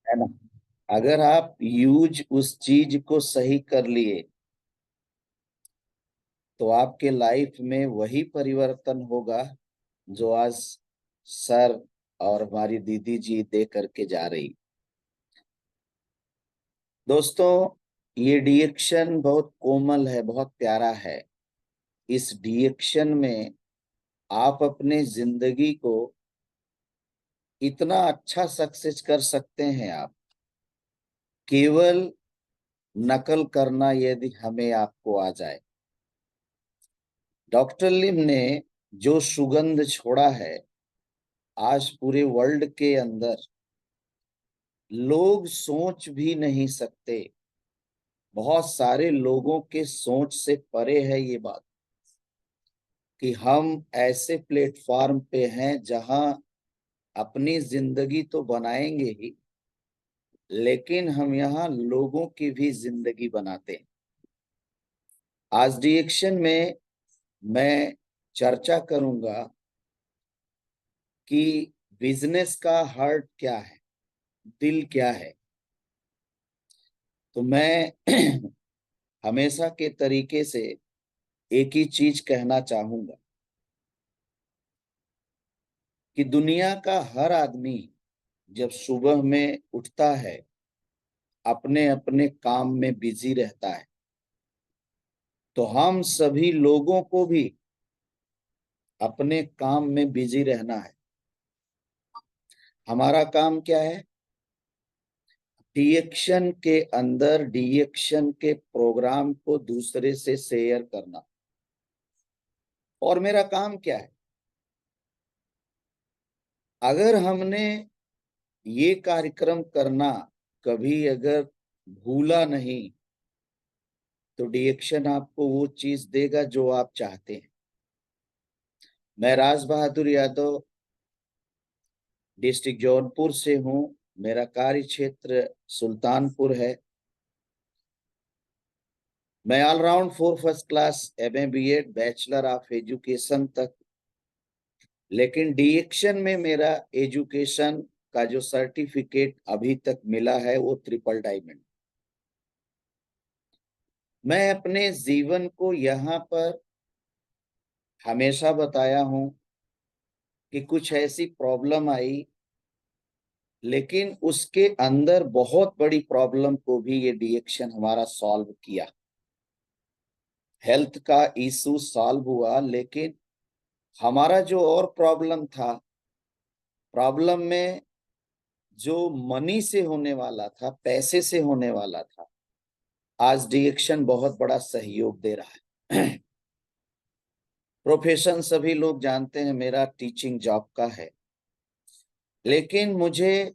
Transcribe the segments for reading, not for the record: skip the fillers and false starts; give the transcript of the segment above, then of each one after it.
है ना। अगर आप यूज उस चीज को सही कर लिए तो आपके लाइफ में वही परिवर्तन होगा जो आज सर और हमारी दीदी जी दे करके जा रही। दोस्तों, ये डिएक्शन बहुत कोमल है, बहुत प्यारा है। इस डिएक्शन में आप अपने जिंदगी को इतना अच्छा सक्सेस कर सकते हैं। आप केवल नकल करना यदि हमें आपको आ जाए। डॉक्टर लिम ने जो सुगंध छोड़ा है, आज पूरे वर्ल्ड के अंदर लोग सोच भी नहीं सकते। बहुत सारे लोगों के सोच से परे है ये बात कि हम ऐसे प्लेटफॉर्म पे हैं जहां अपनी जिंदगी तो बनाएंगे ही, लेकिन हम यहाँ लोगों की भी जिंदगी बनाते हैं। आज डिएक्शन में मैं चर्चा करूंगा कि बिजनेस का हार्ट क्या है, दिल क्या है। तो मैं हमेशा के तरीके से एक ही चीज कहना चाहूंगा कि दुनिया का हर आदमी जब सुबह में उठता है, अपने अपने काम में बिजी रहता है, तो हम सभी लोगों को भी अपने काम में बिजी रहना है। हमारा काम क्या है? डिएक्शन के अंदर डिएक्शन के प्रोग्राम को दूसरे से शेयर करना। और मेरा काम क्या है? अगर हमने ये कार्यक्रम करना कभी अगर भूला नहीं, तो डिएक्शन आपको वो चीज देगा जो आप चाहते हैं। मैं राज बहादुर यादव डिस्ट्रिक्ट जौनपुर से हूँ। मेरा कार्य क्षेत्र सुल्तानपुर है। मैं all round 4 first class MA BEd bachelor of education तक, लेकिन डिएक्शन में मेरा एजुकेशन का जो सर्टिफिकेट अभी तक मिला है वो ट्रिपल डायमंड। मैं अपने जीवन को यहाँ पर हमेशा बताया हूँ कि कुछ ऐसी प्रॉब्लम आई, लेकिन उसके अंदर बहुत बड़ी प्रॉब्लम को भी ये डिएक्शन हमारा सॉल्व किया। हेल्थ का इशू सॉल्व हुआ, लेकिन हमारा जो और प्रॉब्लम था, प्रॉब्लम में जो मनी से होने वाला था, पैसे से होने वाला था, आज डिएक्शन बहुत बड़ा सहयोग दे रहा है। प्रोफेशन सभी लोग जानते हैं, मेरा टीचिंग जॉब का है, लेकिन मुझे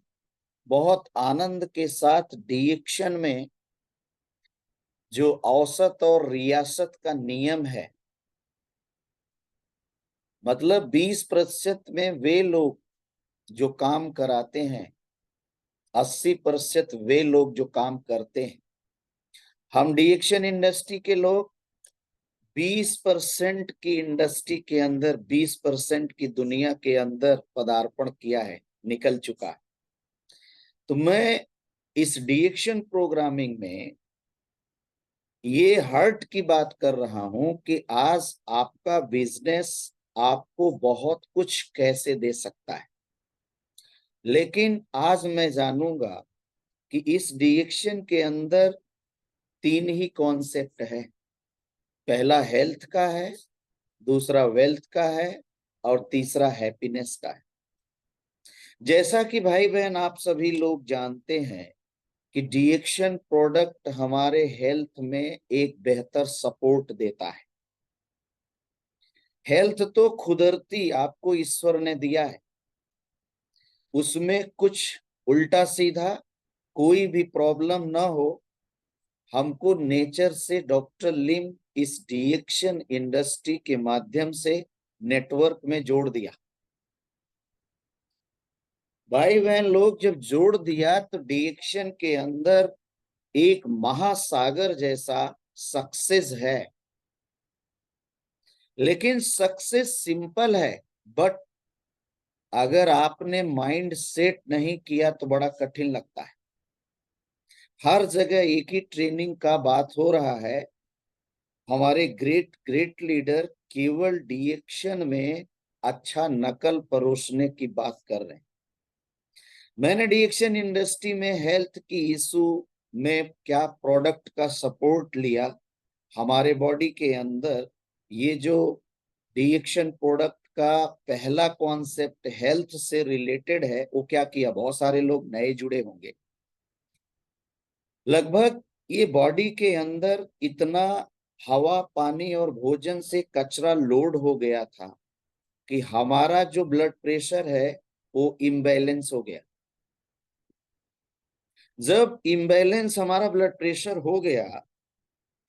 बहुत आनंद के साथ डिएक्शन में जो औसत और रियासत का नियम है, मतलब 20% में वे लोग जो काम कराते हैं, 80% वे लोग जो काम करते हैं। हम डिएक्शन इंडस्ट्री के लोग 20% की इंडस्ट्री के अंदर 20% की दुनिया के अंदर पदार्पण किया है, निकल चुका है। तो मैं इस डिएक्शन प्रोग्रामिंग में ये हर्ट की बात कर रहा हूं कि आज आपका बिजनेस आपको बहुत कुछ कैसे दे सकता है, लेकिन आज मैं जानूंगा कि इस डिएक्शन के अंदर 3 ही कॉन्सेप्ट है। पहला हेल्थ का है, दूसरा वेल्थ का है, और तीसरा हैप्पीनेस का है। जैसा कि भाई बहन आप सभी लोग जानते हैं कि डिएक्शन प्रोडक्ट हमारे हेल्थ में एक बेहतर सपोर्ट देता है। हेल्थ तो कुदरती आपको ईश्वर ने दिया है, उसमें कुछ उल्टा सीधा कोई भी प्रॉब्लम ना हो, हमको नेचर से डॉक्टर लिम इस डिएक्शन इंडस्ट्री के माध्यम से नेटवर्क में जोड़ दिया। भाई बहन लोग जब जोड़ दिया तो डिएक्शन के अंदर एक महासागर जैसा सक्सेस है। लेकिन सक्सेस सिंपल है, बट अगर आपने माइंड सेट नहीं किया तो बड़ा कठिन लगता है। हर जगह एक ही ट्रेनिंग का बात हो रहा है। हमारे ग्रेट ग्रेट लीडर केवल डिएक्शन में अच्छा नकल परोसने की बात कर रहे हैं। मैंने डिएक्शन इंडस्ट्री में हेल्थ की इशू में क्या प्रोडक्ट का सपोर्ट लिया, हमारे बॉडी के अंदर ये जो डिएक्शन प्रोडक्ट का पहला कॉन्सेप्ट हेल्थ से रिलेटेड है, वो क्या किया, बहुत सारे लोग नए जुड़े होंगे। लगभग ये बॉडी के अंदर इतना हवा पानी और भोजन से कचरा लोड हो गया था कि हमारा जो ब्लड प्रेशर है वो इम्बैलेंस हो गया। जब इम्बैलेंस हमारा ब्लड प्रेशर हो गया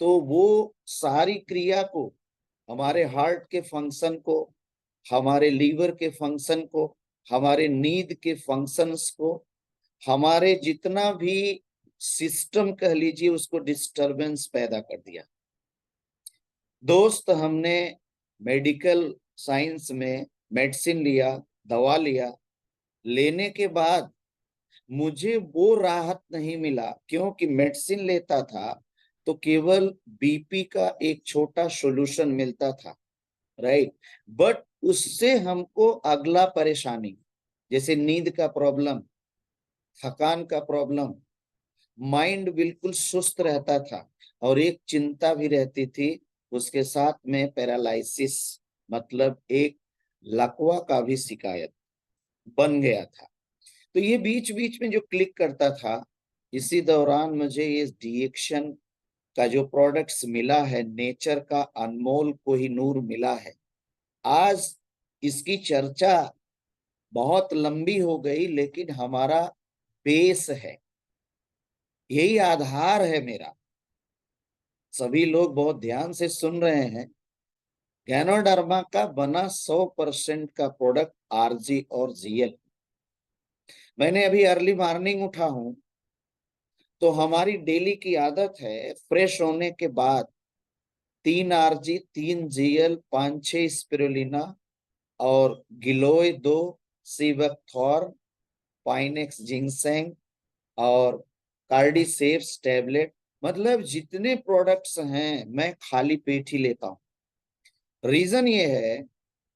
तो वो सारी क्रिया को, हमारे हार्ट के फंक्शन को, हमारे लीवर के फंक्शन को, हमारे नींद के फंक्शंस को, हमारे जितना भी सिस्टम कह लीजिए, उसको डिस्टरबेंस पैदा कर दिया। दोस्त, हमने मेडिकल साइंस में मेडिसिन लिया, दवा लिया, लेने के बाद मुझे वो राहत नहीं मिला, क्योंकि मेडिसिन लेता था तो केवल बीपी का एक छोटा सॉल्यूशन मिलता था, राइट। बट उससे हमको अगला परेशानी, जैसे नींद का प्रॉब्लम, थकान का प्रॉब्लम, माइंड बिल्कुल सुस्त रहता था, और एक चिंता भी रहती थी उसके साथ में, पैरालिसिस, मतलब एक लकवा का भी शिकायत बन गया था। तो ये बीच बीच में जो क्लिक करता था, इसी दौरान मुझे ये डिएक्शन का जो प्रोडक्ट्स मिला है, नेचर का अनमोल कोहिनूर मिला है। आज इसकी चर्चा बहुत लंबी हो गई, लेकिन हमारा बेस है, यही आधार है मेरा। सभी लोग बहुत ध्यान से सुन रहे हैं। गैनोडर्मा का बना 100% का प्रोडक्ट आरजी और जीएल। मैंने अभी अर्ली मॉर्निंग उठा हूं, तो हमारी डेली की आदत है फ्रेश होने के बाद 3 आरजी, 3 जीएल, 5-6 स्पिरुलिना और गिलोय 2, सीबकथॉर्न, पाइनेक्स जिंगसेंग और कार्डिसेप्स टेबलेट, मतलब जितने प्रोडक्ट्स हैं मैं खाली पेट ही लेता हूँ। रीजन ये है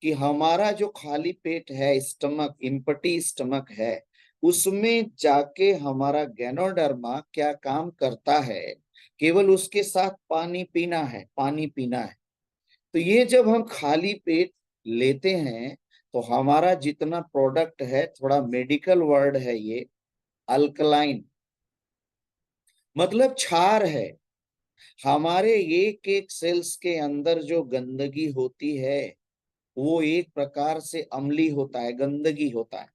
कि हमारा जो खाली पेट है, स्टमक, इम्पटी स्टमक है, उसमें जाके हमारा गैनोडर्मा क्या काम करता है, केवल उसके साथ पानी पीना है, पानी पीना है। तो ये जब हम खाली पेट लेते हैं तो हमारा जितना प्रोडक्ट है, थोड़ा मेडिकल वर्ड है ये, अल्कलाइन, मतलब क्षार है। हमारे एक एक सेल्स के अंदर जो गंदगी होती है वो एक प्रकार से अम्ली होता है, गंदगी होता है,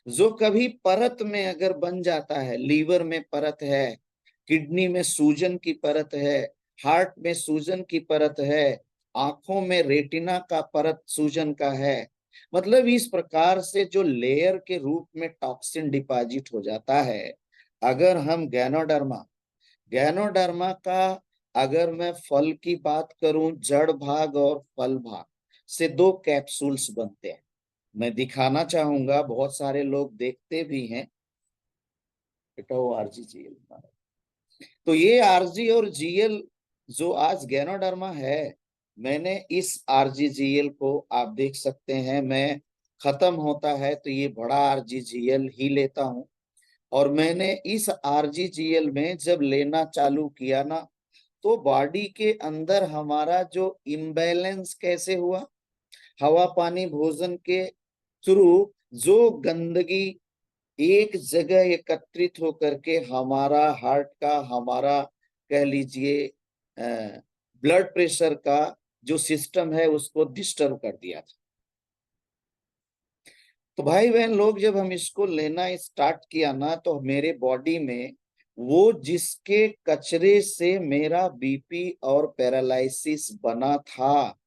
जो कभी परत में अगर बन जाता है, लीवर में परत है, किडनी में सूजन की परत है, हार्ट में सूजन की परत है, आंखों में रेटिना का परत सूजन का है, मतलब इस प्रकार से जो लेयर के रूप में टॉक्सिन डिपॉजिट हो जाता है। अगर हम गैनोडर्मा, गैनोडर्मा का अगर मैं फल की बात करूं, जड़ भाग और फल भाग से 2 कैप्सूल्स बनते हैं। मैं दिखाना चाहूंगा, बहुत सारे लोग देखते भी हैं, बेटा वो आरजीजीएल। तो ये आरजी और जीएल जो आज गैनोडर्मा है, मैंने इस आरजीजीएल को आप देख सकते हैं, मैं खत्म होता है तो ये बड़ा आरजीजीएल ही लेता हूं। और मैंने इस आरजीजीएल में जब लेना चालू किया ना, तो बॉडी के अंदर हमारा जो इम्बैलेंस कैसे हुआ, हवा पानी भोजन के थ्रू जो गंदगी एक जगह एकत्रित होकर के हमारा हार्ट का, हमारा कह लीजिए ब्लड प्रेशर का जो सिस्टम है उसको डिस्टर्ब कर दिया था। तो भाई बहन लोग, जब हम इसको लेना स्टार्ट किया ना, तो मेरे बॉडी में वो जिसके कचरे से मेरा बीपी और पैरालिसिस बना था,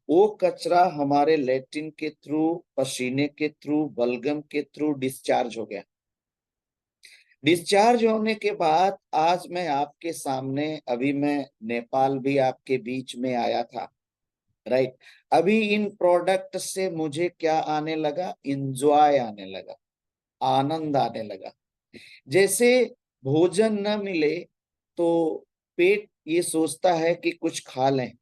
वो कचरा हमारे लेट्रिन के थ्रू, पसीने के थ्रू, बलगम के थ्रू डिस्चार्ज हो गया। डिस्चार्ज होने के बाद आज मैं आपके सामने, अभी मैं नेपाल भी आपके बीच में आया था, राइट। अभी इन प्रोडक्ट से मुझे क्या आने लगा, इंजॉय आने लगा, आनंद आने लगा। जैसे भोजन न मिले तो पेट ये सोचता है कि कुछ खा लें।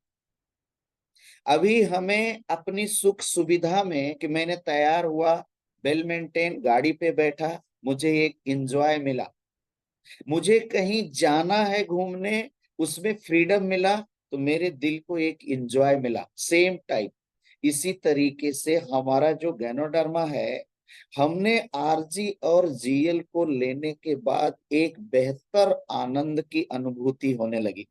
अभी हमें अपनी सुख सुविधा में कि मैंने तैयार हुआ, वेल मेंटेन गाड़ी पे बैठा, मुझे एक एंजॉय मिला, मुझे कहीं जाना है घूमने, उसमें फ्रीडम मिला, तो मेरे दिल को एक एंजॉय मिला। सेम टाइप इसी तरीके से हमारा जो गैनोडर्मा है, हमने आरजी और जीएल को लेने के बाद एक बेहतर आनंद की अनुभूति होने लगी।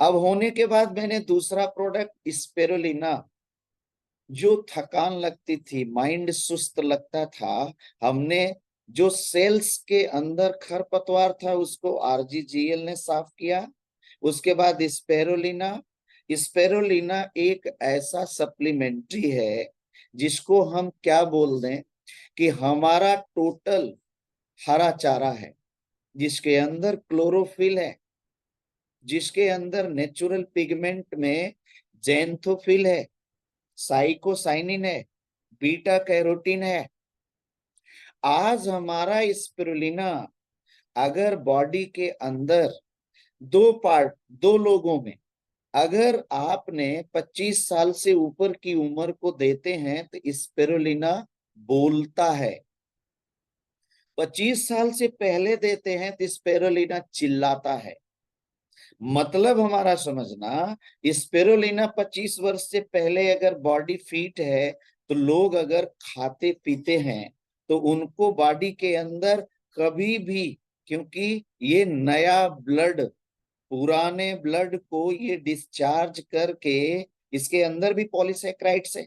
अब होने के बाद मैंने दूसरा प्रोडक्ट स्पेरुलिना, जो थकान लगती थी, माइंड सुस्त लगता था, हमने जो सेल्स के अंदर खरपतवार था उसको आरजीजीएल ने साफ किया। उसके बाद स्पेरुलिना, स्पेरुलिना एक ऐसा सप्लीमेंट्री है जिसको हम क्या बोल दें कि हमारा टोटल हरा चारा है, जिसके अंदर क्लोरोफिल है, जिसके अंदर नेचुरल पिगमेंट में जेंथोफिल है, साइकोसाइनिन है, बीटा कैरोटीन है। आज हमारा स्पिरुलिना अगर बॉडी के अंदर दो पार्ट, दो लोगों में अगर आपने 25 साल से ऊपर की उम्र को देते हैं तो स्पिरुलिना बोलता है। 25 साल से पहले देते हैं तो स्पिरुलिना चिल्लाता है। मतलब हमारा समझना, स्पिरुलिना 25 वर्ष से पहले अगर बॉडी फिट है तो लोग अगर खाते पीते हैं तो उनको बॉडी के अंदर कभी भी, क्योंकि ये नया ब्लड, पुराने ब्लड को ये डिस्चार्ज करके, इसके अंदर भी पॉलीसेक्राइड्स है,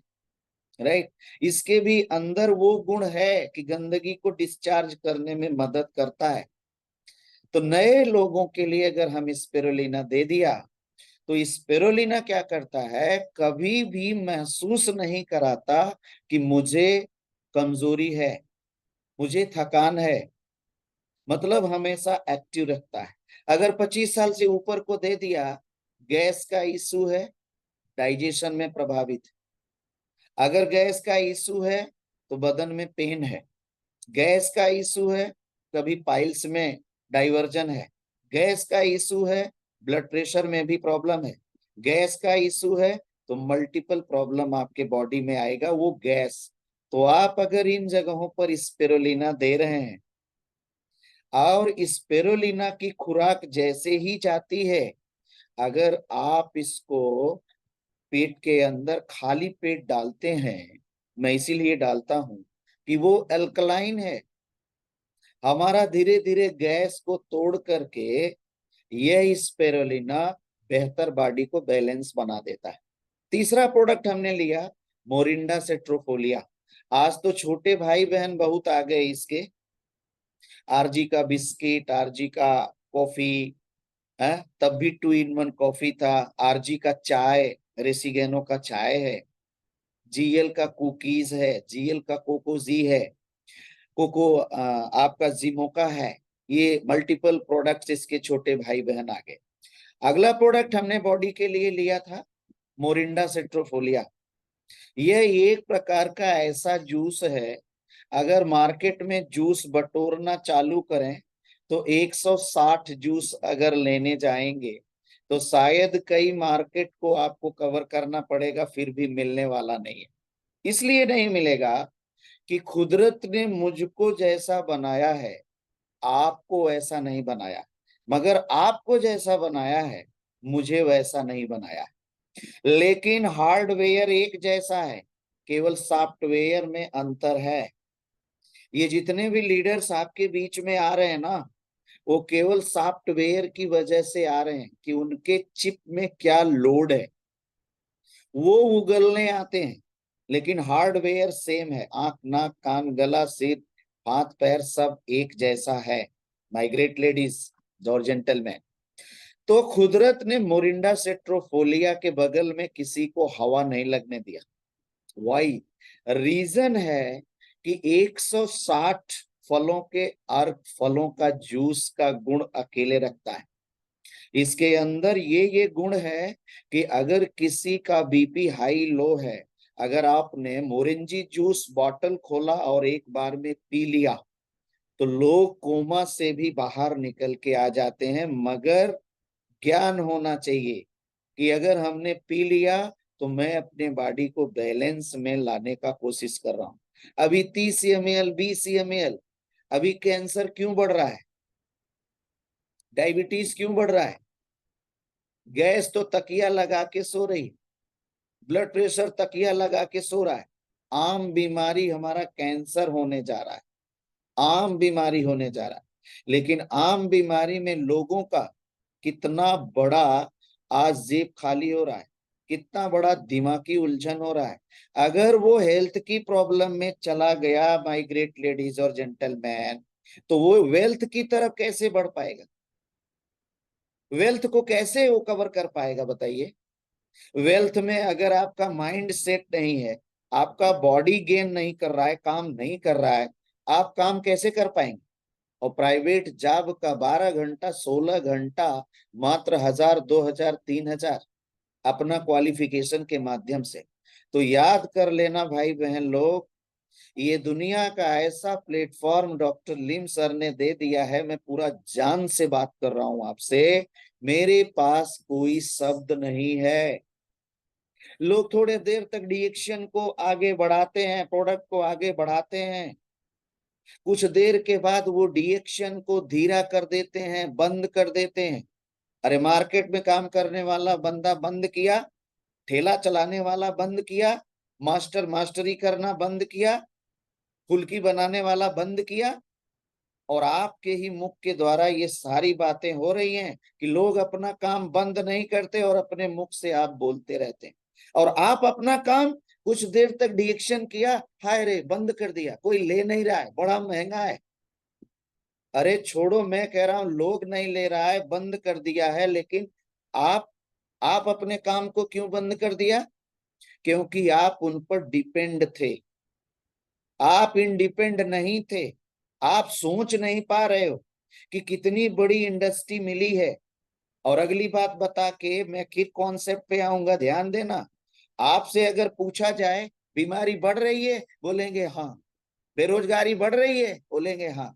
राइट, इसके भी अंदर वो गुण है कि गंदगी को डिस्चार्ज करने में मदद करता है। तो नए लोगों के लिए अगर हम स्पिरुलिना दे दिया तो स्पिरुलिना क्या करता है, कभी भी महसूस नहीं कराता कि मुझे कमजोरी है, मुझे थकान है, मतलब हमेशा एक्टिव रखता है। अगर 25 साल से ऊपर को दे दिया, गैस का इशू है, डाइजेशन में प्रभावित, अगर गैस का इशू है तो बदन में पेन है, गैस का इशू है, कभी पाइल्स में डाइवर्जन है, गैस का इशू है, ब्लड प्रेशर में भी प्रॉब्लम है, गैस का इशू है, तो मल्टीपल प्रॉब्लम आपके बॉडी में आएगा वो गैस। तो आप अगर इन जगहों पर स्पिरुलिना दे रहे हैं और स्पिरुलिना की खुराक जैसे ही जाती है, अगर आप इसको पेट के अंदर खाली पेट डालते हैं, मैं इसीलिए डालता हूं कि वो अल्कलाइन है, हमारा धीरे धीरे गैस को तोड़ करके यह स्पिरुलिना बेहतर बॉडी को बैलेंस बना देता है। तीसरा प्रोडक्ट हमने लिया मोरिंडा सेट्रोफोलिया। आज तो छोटे भाई बहन बहुत आ गए इसके, आरजी का बिस्किट, आरजी का कॉफी है, तब भी 2 in 1 कॉफी था, आरजी का चाय, रेसिगेनो का चाय है, जीएल का कुकीज है, जीएल का कोकोजी है, आपका जिमोका है। ये मल्टीपल प्रोडक्ट्स इसके छोटे भाई बहन आ गए। अगला प्रोडक्ट हमने बॉडी के लिए लिया था मोरिंडा सेट्रोफोलिया। यह एक प्रकार का ऐसा जूस है, अगर मार्केट में जूस बटोरना चालू करें तो 160 जूस अगर लेने जाएंगे तो शायद कई मार्केट को आपको कवर करना पड़ेगा, फिर भी मिलने वाला नहीं है। इसलिए नहीं मिलेगा कि कुदरत ने मुझको जैसा बनाया है आपको ऐसा नहीं बनाया, मगर आपको जैसा बनाया है मुझे वैसा नहीं बनाया है। लेकिन हार्डवेयर एक जैसा है, केवल सॉफ्टवेयर में अंतर है। ये जितने भी लीडर्स आपके बीच में आ रहे हैं ना, वो केवल सॉफ्टवेयर की वजह से आ रहे हैं कि उनके चिप में क्या लोड है, वो उगलने आते हैं, लेकिन हार्डवेयर सेम है, आंख नाक कान गला सिर हाथ पैर सब एक जैसा है। माइग्रेट लेडीज और जेंटलमैन, तो कुदरत ने मोरिंडा सेट्रोफोलिया के बगल में किसी को हवा नहीं लगने दिया। वाई रीजन है कि 160 फलों के अर्क फलों का जूस का गुण अकेले रखता है। इसके अंदर ये गुण है कि अगर किसी का बीपी हाई लो है, अगर आपने मोरिंजी जूस बॉटल खोला और एक बार में पी लिया तो लोग कोमा से भी बाहर निकल के आ जाते हैं, मगर ज्ञान होना चाहिए कि अगर हमने पी लिया तो मैं अपने बॉडी को बैलेंस में लाने का कोशिश कर रहा हूं। अभी 30 ml 20 ml, अभी कैंसर क्यों बढ़ रहा है, डायबिटीज क्यों बढ़ रहा है, गैस तो तकिया लगा के सो रही, ब्लड प्रेशर तकिया लगा के सो रहा है। आम बीमारी हमारा कैंसर होने जा रहा है, आम बीमारी होने जा रहा है। लेकिन आम बीमारी में लोगों का कितना बड़ा आज जेब खाली हो रहा है, कितना बड़ा दिमागी उलझन हो रहा है। अगर वो हेल्थ की प्रॉब्लम में चला गया, माय ग्रेट लेडीज और जेंटलमैन, तो वो वेल्थ की तरफ कैसे बढ़ पाएगा, वेल्थ को कैसे वो कवर कर पाएगा बताइए। वेल्थ में अगर आपका माइंड सेट नहीं है, आपका बॉडी गेन नहीं कर रहा है, काम नहीं कर रहा है, आप काम कैसे कर पाएंगे। और प्राइवेट जॉब का 12 घंटा 16 घंटा, मात्र 1000 2000 3000 अपना क्वालिफिकेशन के माध्यम से। तो याद कर लेना भाई बहन लोग, ये दुनिया का ऐसा प्लेटफॉर्म डॉक्टर लिम सर ने दे दिया है, मैं पूरा जान से बात कर रहा हूं आपसे, मेरे पास कोई शब्द नहीं है। लोग थोड़े देर तक डिएक्शन को आगे बढ़ाते हैं, प्रोडक्ट को आगे बढ़ाते हैं, कुछ देर के बाद वो डिएक्शन को धीरा कर देते हैं, बंद कर देते हैं। अरे मार्केट में काम करने वाला बंदा बंद किया, ठेला चलाने वाला बंद किया, मास्टर मास्टरी करना बंद किया, फुल्की बनाने वाला बंद किया, और आपके ही मुख के द्वारा ये सारी बातें हो रही हैं कि लोग अपना काम बंद नहीं करते और अपने मुख से आप बोलते रहते हैं। और आप अपना काम कुछ देर तक डिएक्शन किया, हाय रे बंद कर दिया, कोई ले नहीं रहा है, बड़ा महंगा है। अरे छोड़ो, मैं कह रहा हूं लोग नहीं ले रहा है, बंद कर दिया है, लेकिन आप आप अपने काम को क्यों बंद कर दिया, क्योंकि आप उन पर डिपेंड थे, आप इंडिपेंड नहीं थे। आप सोच नहीं पा रहे हो कि कितनी बड़ी इंडस्ट्री मिली है। और अगली बात बता के मैं किस कॉन्सेप्ट पे आऊंगा, ध्यान देना। आपसे अगर पूछा जाए बीमारी बढ़ रही है, बोलेंगे हाँ, बेरोजगारी बढ़ रही है, बोलेंगे हाँ,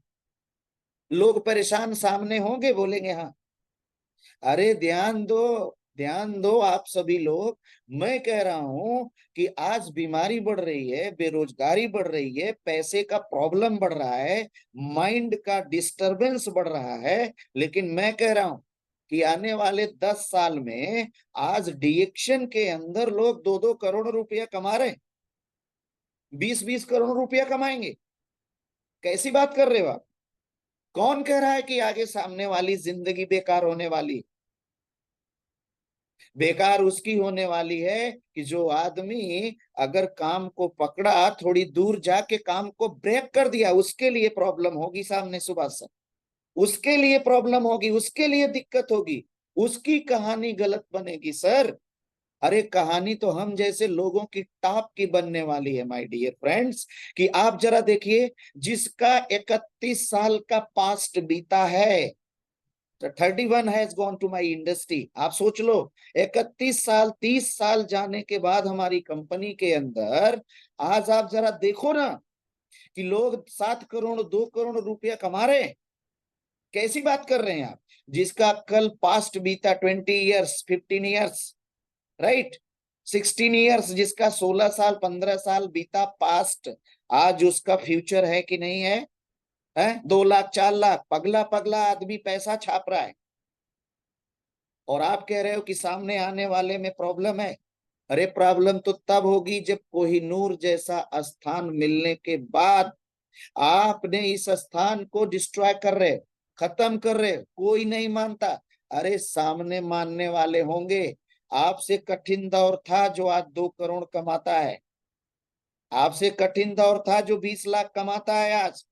लोग परेशान सामने होंगे, बोलेंगे हाँ। अरे ध्यान दो, ध्यान दो आप सभी लोग, मैं कह रहा हूं कि आज बीमारी बढ़ रही है, बेरोजगारी बढ़ रही है, पैसे का प्रॉब्लम बढ़ रहा है, माइंड का डिस्टरबेंस बढ़ रहा है, लेकिन मैं कह रहा हूं कि आने वाले 10 साल में आज डिएक्शन के अंदर लोग 2-2 करोड़ रुपया कमा रहे हैं, 20-20 करोड़ रुपया कमाएंगे। कैसी बात कर रहे हो आप, कौन कह रहा है कि आगे सामने वाली जिंदगी बेकार होने वाली, बेकार उसकी होने वाली है कि जो आदमी अगर काम को पकड़ा, थोड़ी दूर जाके काम को ब्रेक कर दिया, उसके लिए प्रॉब्लम होगी सामने सुबह से, उसके लिए प्रॉब्लम होगी, उसके लिए दिक्कत होगी, उसकी कहानी गलत बनेगी सर। अरे कहानी तो हम जैसे लोगों की टॉप की बनने वाली है माय डियर फ्रेंड्स। कि आप जरा देखिए, जिसका 31 साल का पास्ट बीता है, 31 has gone to my industry, आप सोच लो, 31 साल 30 साल जाने के बाद हमारी कंपनी के अंदर आज आप जरा देखो ना कि लोग 7 करोड़ 2 करोड़ रुपया कमा रहे हैं। कैसी बात कर रहे हैं आप, जिसका कल पास्ट बीता 20 ईयर्स 15 ईयर्स, राइट, 16 ईयर्स, जिसका 16 साल 15 साल बीता पास्ट, आज उसका फ्यूचर है कि नहीं है, 2 लाख 4 लाख, पगला पगला आदमी पैसा छाप रहा है, और आप कह रहे हो कि सामने आने वाले में प्रॉब्लम है। अरे प्रॉब्लम तो तब होगी जब कोहिनूर जैसा स्थान मिलने के बाद आपने इस स्थान को डिस्ट्रॉय कर रहे, खत्म कर रहे, कोई नहीं मानता। अरे सामने मानने वाले होंगे। आपसे कठिन दौर था जो आज 2 करोड़ कमाता है, आपसे कठिन दौर था जो 20 लाख कमाता है आज,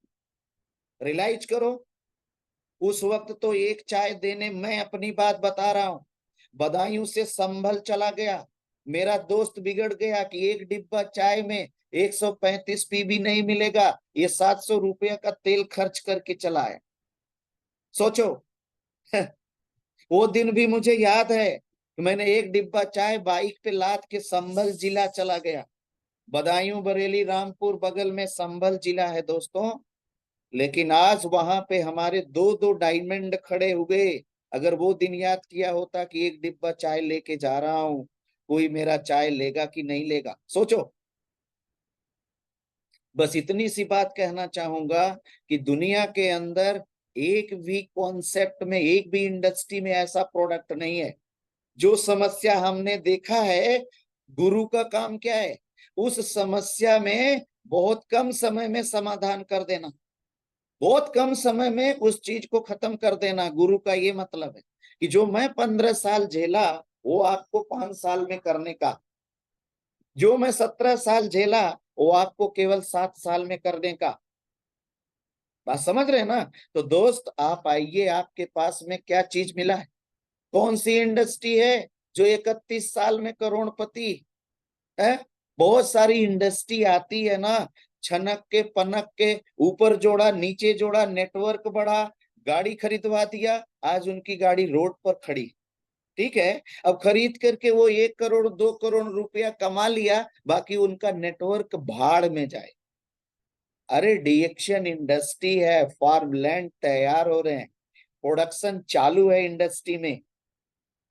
रियलाइज करो। उस वक्त तो एक चाय देने, मैं अपनी बात बता रहा हूं, बदायूं से संभल चला गया, मेरा दोस्त बिगड़ गया कि एक डिब्बा चाय में 135 पी भी नहीं मिलेगा, ये 700 रुपया का तेल खर्च करके चला है, सोचो। वो दिन भी मुझे याद है कि मैंने एक डिब्बा चाय बाइक पे लाद के संभल जिला चला गया। बदायूं बरेली रामपुर बगल में संभल जिला है दोस्तों, लेकिन आज वहां पे हमारे दो दो डायमंड खड़े हुए। अगर वो दिन याद किया होता कि एक डिब्बा चाय लेके जा रहा हूं, कोई मेरा चाय लेगा कि नहीं लेगा, सोचो। बस इतनी सी बात कहना चाहूंगा कि दुनिया के अंदर एक भी कॉन्सेप्ट में, एक भी इंडस्ट्री में ऐसा प्रोडक्ट नहीं है। जो समस्या हमने देखा है, गुरु का काम क्या है? उस समस्या में बहुत कम समय में समाधान कर देना, बहुत कम समय में उस चीज को खत्म कर देना। गुरु का ये मतलब है कि जो मैं 15 साल झेला, वो आपको 5 साल में करने का। जो मैं 17 साल झेला, वो आपको केवल 7 साल में करने का। बात समझ रहे हैं ना? तो दोस्त आप आइए, आपके पास में क्या चीज मिला है? कौन सी इंडस्ट्री है जो 31 साल में करोड़पति है? बहुत सारी इंडस्ट्री आती है ना, छनक के पनक के, ऊपर जोड़ा नीचे जोड़ा, नेटवर्क बढ़ा, गाड़ी खरीदवा दिया, आज उनकी गाड़ी रोड पर खड़ी। ठीक है, अब खरीद करके वो 1 करोड़ 2 करोड़ रुपया कमा लिया, बाकी उनका नेटवर्क भाड़ में जाए। अरे डिएक्शन इंडस्ट्री है, फार्मलैंड तैयार हो रहे हैं, प्रोडक्शन चालू है इंडस्ट्री में।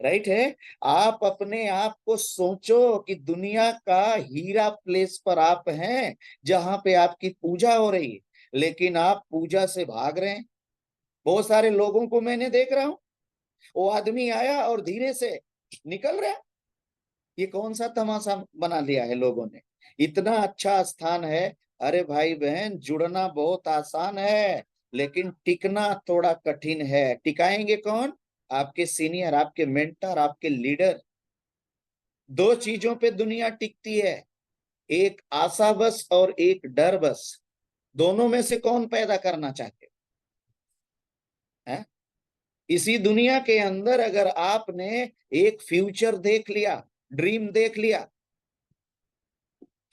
राइट है। आप अपने आप को सोचो कि दुनिया का हीरा प्लेस पर आप हैं, जहां पे आपकी पूजा हो रही है, लेकिन आप पूजा से भाग रहे हैं। बहुत सारे लोगों को मैंने देख रहा हूं, वो आदमी आया और धीरे से निकल रहा। ये कौन सा तमाशा बना लिया है लोगों ने? इतना अच्छा स्थान है। अरे भाई बहन, जुड़ना बहुत आसान है, लेकिन टिकना थोड़ा कठिन है। टिकाएंगे कौन? आपके सीनियर, आपके मेंटर, आपके लीडर। दो चीजों पे दुनिया टिकती है, एक आशा बस और एक डर बस। दोनों में से कौन पैदा करना चाहते हैं? इसी दुनिया के अंदर अगर आपने एक फ्यूचर देख लिया, ड्रीम देख लिया,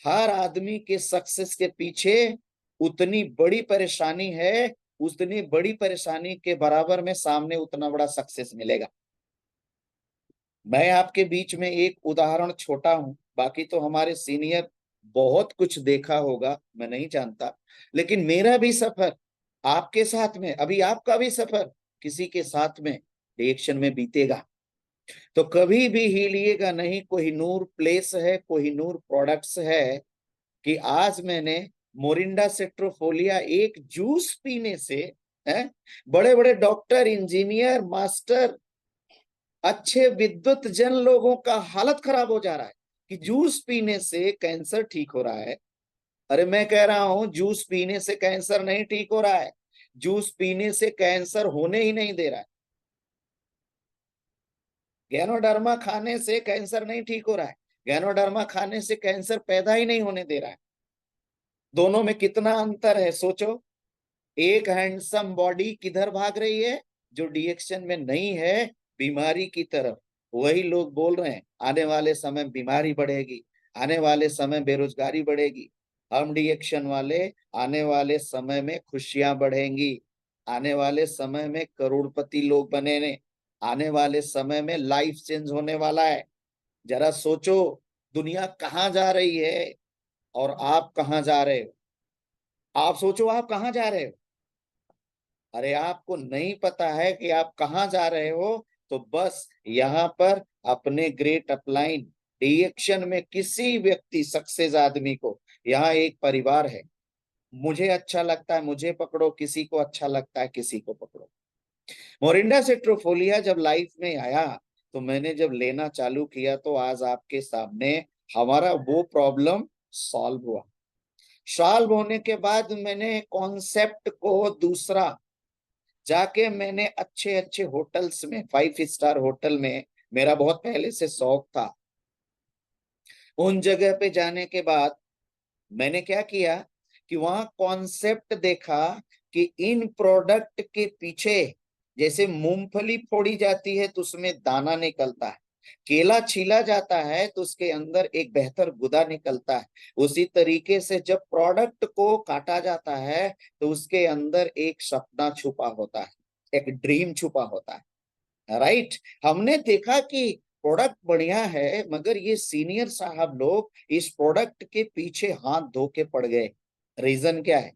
हर आदमी के सक्सेस के पीछे उतनी बड़ी परेशानी है, उतनी बड़ी परेशानी के बराबर में सामने उतना बड़ा सक्सेस मिलेगा। मैं आपके बीच में एक उदाहरण छोटा हूं, बाकी तो हमारे सीनियर बहुत कुछ देखा होगा, मैं नहीं जानता। लेकिन मेरा भी सफर आपके साथ में, अभी आपका भी सफर किसी के साथ में रिएक्शन में बीतेगा। तो कभी भी हिलिएगा नहीं। कोहिनूर प्लेस है, कोहिनूर प्रोडक्ट्स है कि आज मैंने मोरिंडा सेट्रोफोलिया एक जूस पीने से, है, बड़े बड़े डॉक्टर, इंजीनियर, मास्टर, अच्छे विद्वत जन लोगों का हालत खराब हो जा रहा है कि जूस पीने से कैंसर ठीक हो रहा है। अरे मैं कह रहा हूं, जूस पीने से कैंसर नहीं ठीक हो रहा है, जूस पीने से कैंसर होने ही नहीं दे रहा है। गैनोडर्मा खाने से कैंसर नहीं ठीक हो रहा है, गैनोडर्मा खाने से कैंसर पैदा ही नहीं होने दे रहा है। दोनों में कितना अंतर है सोचो। एक हैंडसम बॉडी किधर भाग रही है? जो डिएक्शन में नहीं है, बीमारी की तरफ। वही लोग बोल रहे हैं आने वाले समय बीमारी बढ़ेगी, आने वाले समय बेरोजगारी बढ़ेगी। हम डिएक्शन वाले, आने वाले समय में खुशियां बढ़ेंगी, आने वाले समय में करोड़पति लोग बनेंगे, आने वाले समय में लाइफ चेंज होने वाला है। जरा सोचो, दुनिया कहाँ जा रही है और आप कहाँ जा रहे हो? आप सोचो, आप कहाँ जा रहे हो? अरे आपको नहीं पता है कि आप कहाँ जा रहे हो, तो बस यहाँ पर अपने ग्रेट अपलाइन रिएक्शन में किसी व्यक्ति, सक्सेस आदमी को, यहाँ एक परिवार है। मुझे अच्छा लगता है मुझे पकड़ो, किसी को अच्छा लगता है किसी को पकड़ो। मोरिंडा से ट्रोफोलिया जब लाइफ में आया, तो मैंने जब लेना चालू किया, तो आज आपके सामने हमारा वो प्रॉब्लम सॉल्व हुआ। सॉल्व होने के बाद मैंने कॉन्सेप्ट को दूसरा जाके मैंने अच्छे अच्छे होटल्स में, 5 स्टार होटल में, मेरा बहुत पहले से शौक था, उन जगह पे जाने के बाद मैंने क्या किया कि वहां कॉन्सेप्ट देखा कि इन प्रोडक्ट के पीछे, जैसे मूंगफली फोड़ी जाती है तो उसमें दाना निकलता है, केला छीला जाता है तो उसके अंदर एक बेहतर गुदा निकलता है, उसी तरीके से जब प्रोडक्ट को काटा जाता है तो उसके अंदर एक सपना छुपा होता है, एक ड्रीम छुपा होता है। राइट। हमने देखा कि प्रोडक्ट बढ़िया है, मगर ये सीनियर साहब लोग इस प्रोडक्ट के पीछे हाथ धो के पड़ गए। रीजन क्या है?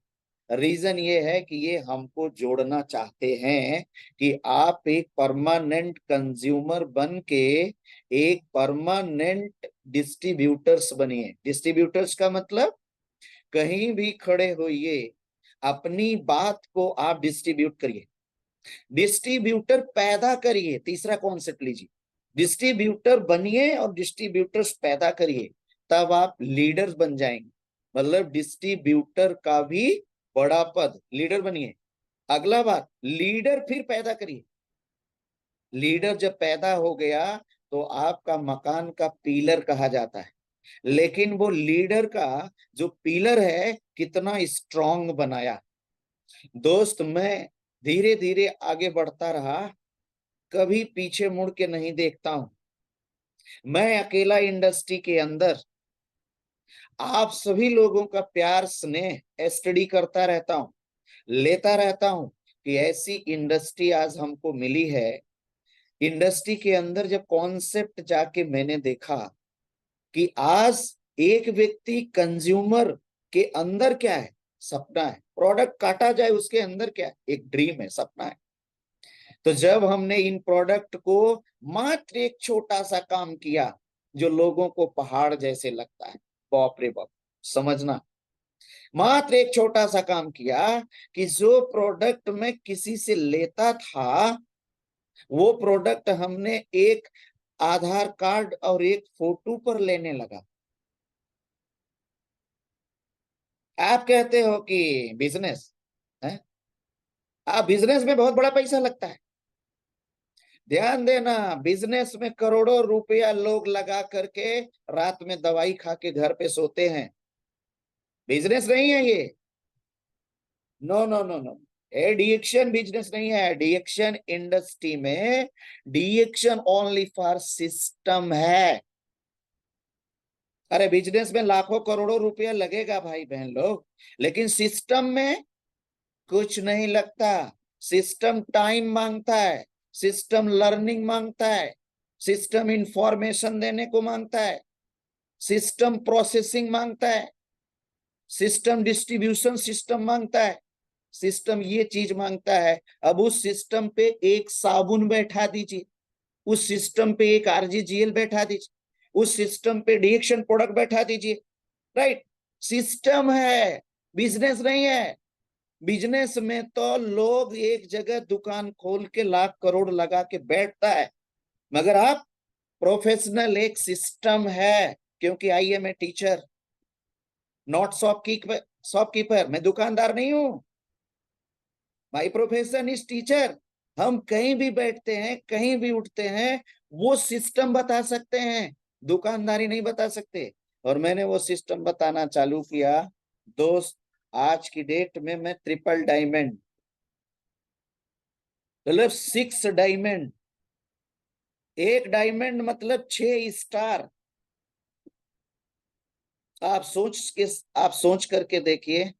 रीजन ये है कि ये हमको जोड़ना चाहते हैं कि आप एक परमानेंट कंज्यूमर बन के एक परमानेंट डिस्ट्रीब्यूटर्स बनिए। डिस्ट्रीब्यूटर्स का मतलब कहीं भी खड़े होइए, अपनी बात को आप डिस्ट्रीब्यूट करिए, डिस्ट्रीब्यूटर पैदा करिए। तीसरा कॉन्सेप्ट लीजिए, डिस्ट्रीब्यूटर बनिए और डिस्ट्रीब्यूटर्स पैदा करिए, तब आप लीडर्स बन जाएंगे। मतलब डिस्ट्रीब्यूटर का भी बड़ा पद, लीडर बनिए। अगला बात, लीडर फिर पैदा करिए। लीडर जब पैदा हो गया तो आपका मकान का पिलर कहा जाता है, लेकिन वो लीडर का जो पिलर है कितना स्ट्रांग बनाया। दोस्त, मैं धीरे धीरे आगे बढ़ता रहा, कभी पीछे मुड़ के नहीं देखता हूं। मैं अकेला इंडस्ट्री के अंदर आप सभी लोगों का प्यार स्नेह स्टडी करता रहता हूं, लेता रहता हूं कि ऐसी इंडस्ट्री आज हमको मिली है। इंडस्ट्री के अंदर जब कॉन्सेप्ट जाके मैंने देखा कि आज एक व्यक्ति कंज्यूमर के अंदर क्या है, सपना है। प्रोडक्ट काटा जाए उसके अंदर क्या है, एक ड्रीम है, सपना है। तो जब हमने इन प्रोडक्ट को मात्र एक छोटा सा काम किया जो लोगों को पहाड़ जैसे लगता है, बाप रे बाप, समझना, मात्र एक छोटा सा काम किया कि जो प्रोडक्ट मैं किसी से लेता था वो प्रोडक्ट हमने एक आधार कार्ड और एक फोटो पर लेने लगा। आप कहते हो कि बिजनेस है, आप बिजनेस में बहुत बड़ा पैसा लगता है। ध्यान देना, बिजनेस में करोड़ों रुपया लोग लगा करके रात में दवाई खा के घर पे सोते हैं। बिजनेस नहीं है ये। No no no no, addiction business नहीं है। एडिक्शन इंडस्ट्री में डिएक्शन ओनली फॉर सिस्टम है। अरे बिजनेस में लाखों करोड़ों रुपया लगेगा भाई बहन लोग, लेकिन सिस्टम में कुछ नहीं लगता। सिस्टम टाइम मांगता है, सिस्टम लर्निंग मांगता है, सिस्टम इंफॉर्मेशन देने को मांगता है, सिस्टम प्रोसेसिंग मांगता है, सिस्टम डिस्ट्रीब्यूशन सिस्टम मांगता है, सिस्टम ये चीज मांगता है। अब उस सिस्टम पे एक साबुन बैठा दीजिए, उस सिस्टम पे एक आरजीजीएल बैठा दीजिए, उस सिस्टम पे डिएक्शन प्रोडक्ट बैठा दीजिए। राइट, सिस्टम है, बिजनेस नहीं है। बिजनेस में तो लोग एक जगह दुकान खोल के लाख करोड़ लगा के बैठता है, मगर आप प्रोफेशनल एक सिस्टम है। क्योंकि I am a teacher, not shopkeeper. Shopkeeper, मैं दुकानदार नहीं हूं। My profession is teacher. हम कहीं भी बैठते हैं, कहीं भी उठते हैं, वो सिस्टम बता सकते हैं, दुकानदारी नहीं बता सकते। और मैंने वो सिस्टम बताना चालू किया। दोस्त, आज की डेट में मैं ट्रिपल डायमंड, मतलब 6 डायमंड, एक डायमंड मतलब 6 स्टार। आप सोच के, आप सोच करके देखिए,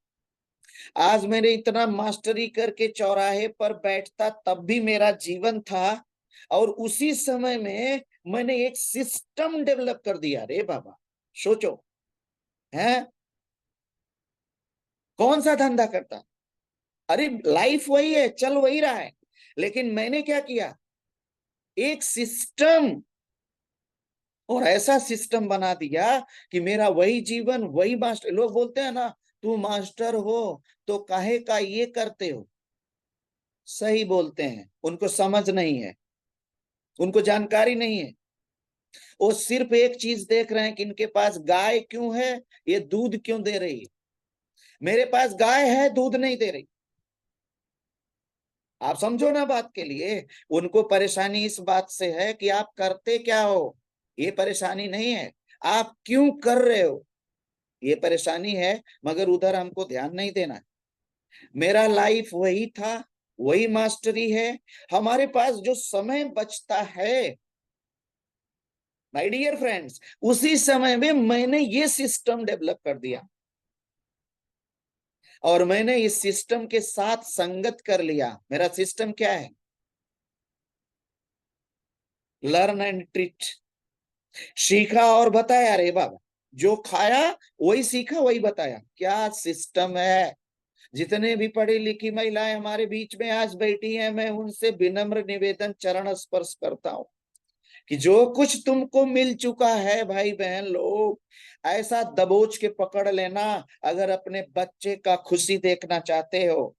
आज मैंने इतना मास्टरी करके चौराहे पर बैठता तब भी मेरा जीवन था, और उसी समय में मैंने एक सिस्टम डेवलप कर दिया। रे बाबा, सोचो, है कौन सा धंधा करता। अरे लाइफ वही है, चल वही रहा है, लेकिन मैंने क्या किया, एक सिस्टम, और ऐसा सिस्टम बना दिया कि मेरा वही जीवन, वही मास्टर। लोग बोलते हैं ना, तू मास्टर हो तो काहे का ये करते हो। सही बोलते हैं, उनको समझ नहीं है, उनको जानकारी नहीं है। वो सिर्फ एक चीज देख रहे हैं कि इनके पास गाय क्यों है, ये दूध क्यों दे रही है। मेरे पास गाय है, दूध नहीं दे रही। आप समझो ना बात के लिए। उनको परेशानी इस बात से है कि आप करते क्या हो, ये परेशानी नहीं है, आप क्यों कर रहे हो, ये परेशानी है। मगर उधर हमको ध्यान नहीं देना। मेरा लाइफ वही था, वही मास्टरी है। हमारे पास जो समय बचता है माय डियर फ्रेंड्स, उसी समय में मैंने ये सिस्टम डेवलप कर दिया, और मैंने इस सिस्टम के साथ संगत कर लिया। मेरा सिस्टम क्या है, लर्न एंड ट्रीट। सीखा और बताया। रे बाबा, जो खाया वही सीखा वही बताया, क्या सिस्टम है। जितने भी पढ़ी लिखी महिलाएं हमारे बीच में आज बैठी हैं, मैं उनसे विनम्र निवेदन चरण स्पर्श करता हूं कि जो कुछ तुमको मिल चुका है भाई बहन लोग, ऐसा दबोच के पकड़ लेना। अगर अपने बच्चे का खुशी देखना चाहते हो,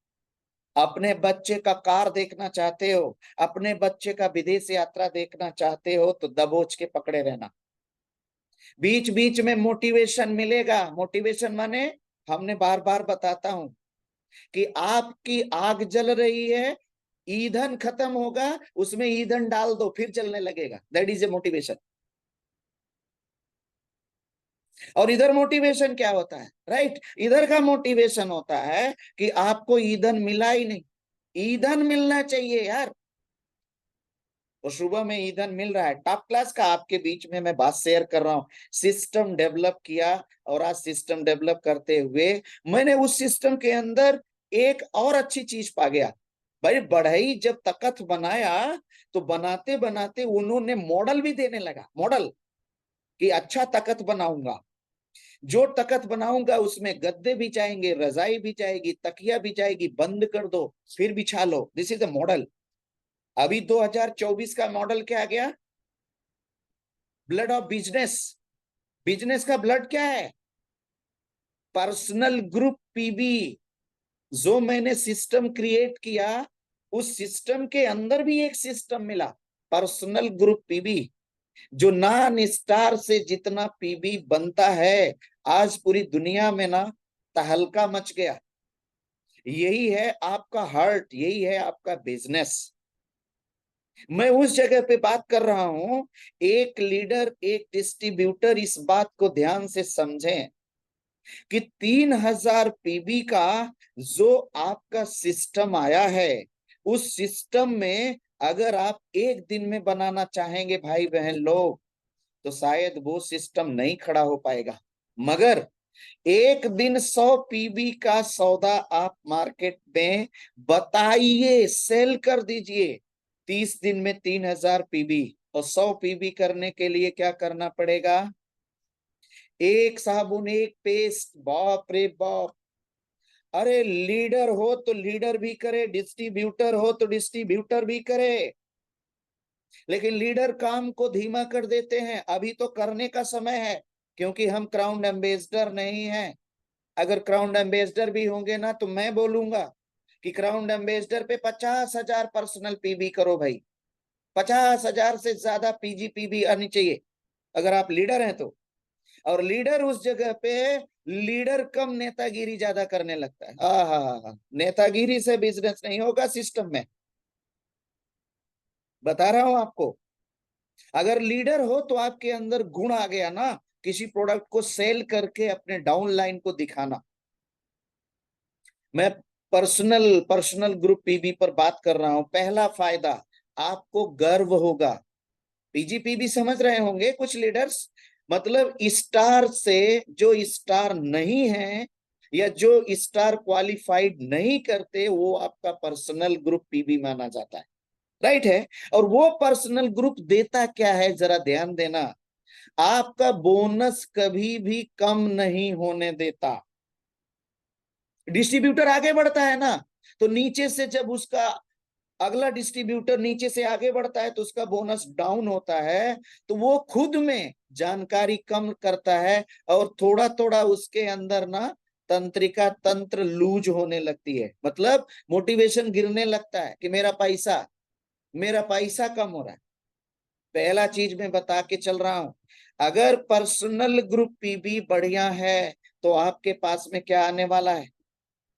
अपने बच्चे का कार देखना चाहते हो, अपने बच्चे का विदेश यात्रा देखना चाहते हो, तो दबोच के पकड़े रहना। बीच बीच में मोटिवेशन मिलेगा। मोटिवेशन माने, हमने बार बार बताता हूं कि आपकी आग जल रही है, ईंधन खत्म होगा, उसमें ईंधन डाल दो, फिर जलने लगेगा। That is a motivation. और इधर मोटिवेशन क्या होता है, राइट? इधर का मोटिवेशन होता है कि आपको ईंधन मिला ही नहीं, ईंधन मिलना चाहिए यार। तो सुबह में ईंधन मिल रहा है, टॉप क्लास का आपके बीच में मैं बात शेयर कर रहा हूं। सिस्टम डेवलप किया, और आज सिस्टम डेवलप करते हुए मैंने उस सिस्टम के अंदर एक और अच्छी चीज पा गया। भाई बढ़ई जब तकत बनाया, तो बनाते बनाते उन्होंने मॉडल भी देने लगा। मॉडल कि अच्छा तकत बनाऊंगा, जो तकत बनाऊंगा उसमें गद्दे भी जाएंगे, रजाई भी जाएगी, तकिया भी जाएगी, बंद कर दो फिर बिछा लो। This is a model. अभी 2024 का मॉडल क्या आ गया? Blood of business. बिजनेस का ब्लड क्या है? Personal group PB. जो मैंने सिस्टम क्रिएट किया, उस सिस्टम के अंदर भी एक सिस्टम मिला, पर्सनल ग्रुप पीबी। जो नॉन स्टार से जितना पीबी बनता है, आज पूरी दुनिया में ना तहलका मच गया। यही है आपका हार्ट, यही है आपका बिजनेस। मैं उस जगह पे बात कर रहा हूं। एक लीडर, एक डिस्ट्रीब्यूटर इस बात को ध्यान से समझें कि 3000 पीबी का जो आपका सिस्टम आया है, उस सिस्टम में अगर आप एक दिन में बनाना चाहेंगे भाई बहन लोग, तो शायद वो सिस्टम नहीं खड़ा हो पाएगा। मगर एक दिन 100 पीबी का सौदा आप मार्केट में बताइए, सेल कर दीजिए। 30 दिन में 3000 पीबी, और 100 पीबी करने के लिए क्या करना पड़ेगा? एक साबुन, एक पेस्ट, बाप रे बाप। अरे लीडर हो तो लीडर भी करे, डिस्ट्रीब्यूटर हो तो डिस्ट्रीब्यूटर भी करे। लेकिन लीडर काम को धीमा कर देते हैं। अभी तो करने का समय है, क्योंकि हम क्राउन एम्बेसडर नहीं हैं। अगर क्राउन एम्बेसडर भी होंगे ना, तो मैं बोलूंगा कि क्राउन एम्बेसडर पे 50,000 पर्सनल पीबी करो भाई। 50,000 से ज्यादा पीजी पीबी आनी चाहिए अगर आप लीडर हैं तो। और लीडर उस जगह पे, लीडर कम नेतागिरी ज्यादा करने लगता है। हाँ, नेतागिरी से बिजनेस नहीं होगा सिस्टम में, बता रहा हूं आपको। अगर लीडर हो तो आपके अंदर गुण आ गया ना, किसी प्रोडक्ट को सेल करके अपने डाउन लाइन को दिखाना। मैं पर्सनल पर्सनल ग्रुप पीबी पर बात कर रहा हूं। पहला फायदा, आपको गर्व होगा। पीजीपीबी समझ रहे होंगे कुछ लीडर्स, मतलब स्टार से जो स्टार नहीं है, या जो स्टार क्वालिफाइड नहीं करते, वो आपका पर्सनल ग्रुप पीबी माना जाता है। राइट है। और वो पर्सनल ग्रुप देता क्या है, जरा ध्यान देना। आपका बोनस कभी भी कम नहीं होने देता। डिस्ट्रीब्यूटर आगे बढ़ता है ना, तो नीचे से जब उसका अगला डिस्ट्रीब्यूटर नीचे से आगे बढ़ता है, तो उसका बोनस डाउन होता है। तो वो खुद में जानकारी कम करता है, और थोड़ा थोड़ा उसके अंदर ना तंत्रिका तंत्र लूज होने लगती है। मतलब मोटिवेशन गिरने लगता है कि मेरा पैसा कम हो रहा है। पहला चीज मैं बता के चल रहा हूं, अगर पर्सनल ग्रुप पीबी बढ़िया है, तो आपके पास में क्या आने वाला है?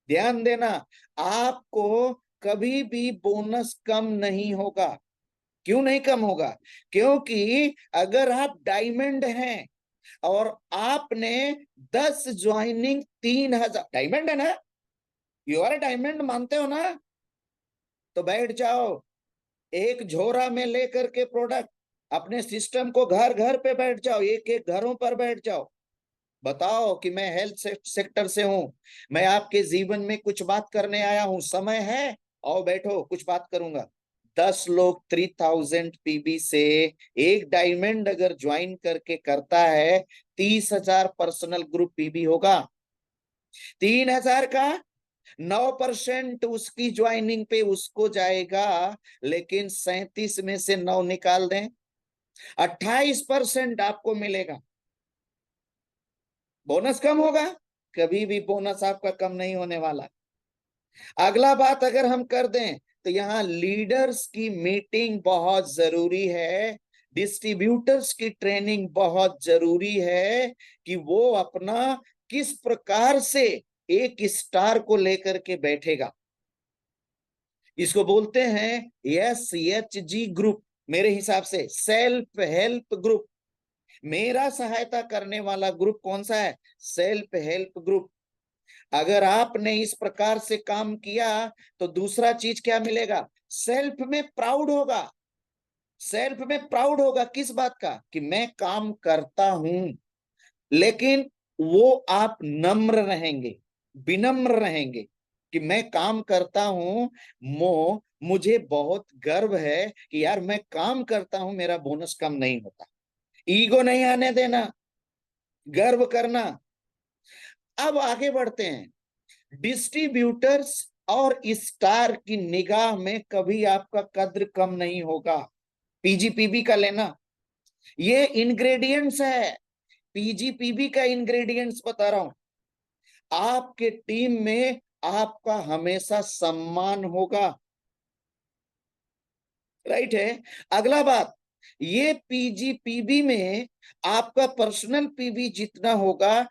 ध्यान देना, आपको कभी भी बोनस कम नहीं होगा। क्यों नहीं कम होगा? क्योंकि अगर आप डायमंड हैं और आपने 10 ज्वाइनिंग, 3000 डायमंड है ना, यू आर डायमंड, मानते हो ना? तो बैठ जाओ, एक झोरा में लेकर के प्रोडक्ट अपने सिस्टम को घर घर पे बैठ जाओ, एक एक घरों पर बैठ जाओ। बताओ कि मैं हेल्थ सेक्टर से हूं, मैं आपके जीवन में कुछ बात करने आया हूं, समय है? आओ बैठो, कुछ बात करूंगा। 10 लोग 3000 पीबी से, एक डायमंड अगर ज्वाइन करके करता है, 30,000 पर्सनल ग्रुप पीबी होगा। 3,000 का 9% उसकी ज्वाइनिंग पे उसको जाएगा, लेकिन 37 में से 9 निकाल दें, 28% आपको मिलेगा। बोनस कम होगा? कभी भी बोनस आपका कम नहीं होने वाला। अगला बात अगर हम कर दें तो यहाँ लीडर्स की मीटिंग बहुत जरूरी है, डिस्ट्रीब्यूटर्स की ट्रेनिंग बहुत जरूरी है कि वो अपना किस प्रकार से एक स्टार को लेकर के बैठेगा। इसको बोलते हैं SHG ग्रुप। मेरे हिसाब से सेल्फ हेल्प ग्रुप। मेरा सहायता करने वाला ग्रुप कौन सा है? Self help group. अगर आपने इस प्रकार से काम किया तो दूसरा चीज क्या मिलेगा? सेल्फ में प्राउड होगा। सेल्फ में प्राउड होगा किस बात का? कि मैं काम करता हूं, लेकिन वो आप नम्र रहेंगे, विनम्र रहेंगे कि मैं काम करता हूं, मुझे बहुत गर्व है कि यार मैं काम करता हूं, मेरा बोनस कम नहीं होता। ईगो नहीं आने देना, गर्व करना। अब आगे बढ़ते हैं। डिस्ट्रीब्यूटर्स और स्टार की निगाह में कभी आपका कद्र कम नहीं होगा। पीजीपीबी का लेना, ये इंग्रेडिएंट्स है। पीजीपीबी का इंग्रेडिएंट्स बता रहा हूं। आपके टीम में आपका हमेशा सम्मान होगा। राइट है। अगला बात, ये पीजीपीबी में आपका पर्सनल पीबी जितना होगा,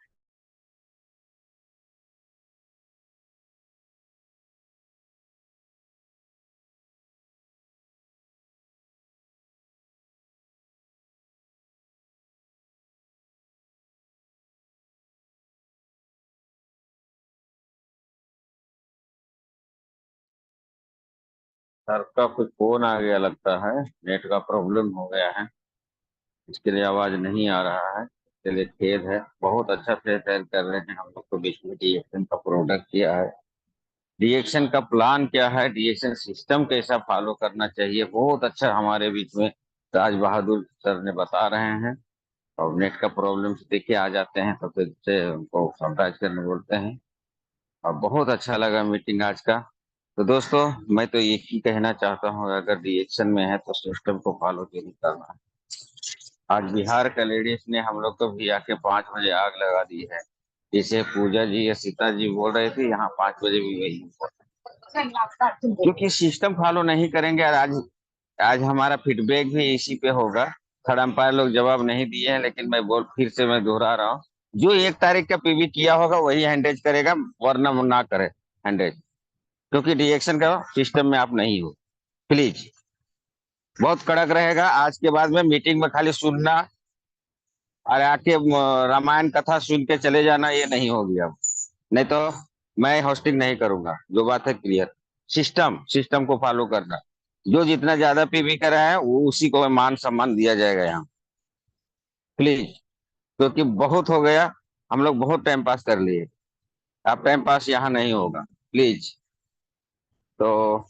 सर का कुछ फोन आ गया लगता है, नेट का प्रॉब्लम हो गया है, इसके लिए आवाज नहीं आ रहा है। इसके लिए खेद है। बहुत अच्छा से तैयार कर रहे हैं हम लोग, तो बीच में रिएक्शन का प्रोडक्ट किया है। रिएक्शन का प्लान क्या है, रिएक्शन सिस्टम कैसा फॉलो करना चाहिए, बहुत अच्छा हमारे बीच में राज बहादुर सर ने बता रहे हैं। और नेट का प्रॉब्लम से देखिए आ जाते हैं तो फिर से उनको समराइज करने बोलते हैं। और बहुत अच्छा लगा मीटिंग आज का। तो दोस्तों, मैं तो एक ही कहना चाहता हूँ, अगर रिएक्शन में है तो सिस्टम को फॉलो जरूर करना है। आज बिहार का लेडीज ने हम लोग को भी आके 5 बजे आग लगा दी है। जैसे पूजा जी या सीता जी बोल रहे थे, यहाँ 5 बजे भी वही हुआ। क्योंकि सिस्टम फॉलो नहीं करेंगे। और आज आज हमारा फीडबैक भी इसी पे होगा। थर्ड अंपायर लोग जवाब नहीं दिए हैं, लेकिन फिर से मैं दोहरा रहा हूँ, जो 1 तारीख का पीवी किया होगा वही हैंडेज करेगा, वरना वो ना करे हैंडेज। क्योंकि रिएक्शन का सिस्टम में आप नहीं हो। प्लीज, बहुत कड़क रहेगा। आज के बाद में मीटिंग में खाली सुनना और आके रामायण कथा सुन के चले जाना, ये नहीं होगी अब। नहीं तो मैं होस्टिंग नहीं करूंगा। जो बात है क्लियर। सिस्टम सिस्टम को फॉलो करना। जो जितना ज्यादा पीवी कर रहा है वो उसी को मान सम्मान दिया जाएगा यहाँ। प्लीज, क्योंकि बहुत हो गया, हम लोग बहुत टाइम पास कर लिए। अब टाइम पास यहाँ नहीं होगा, प्लीज। तो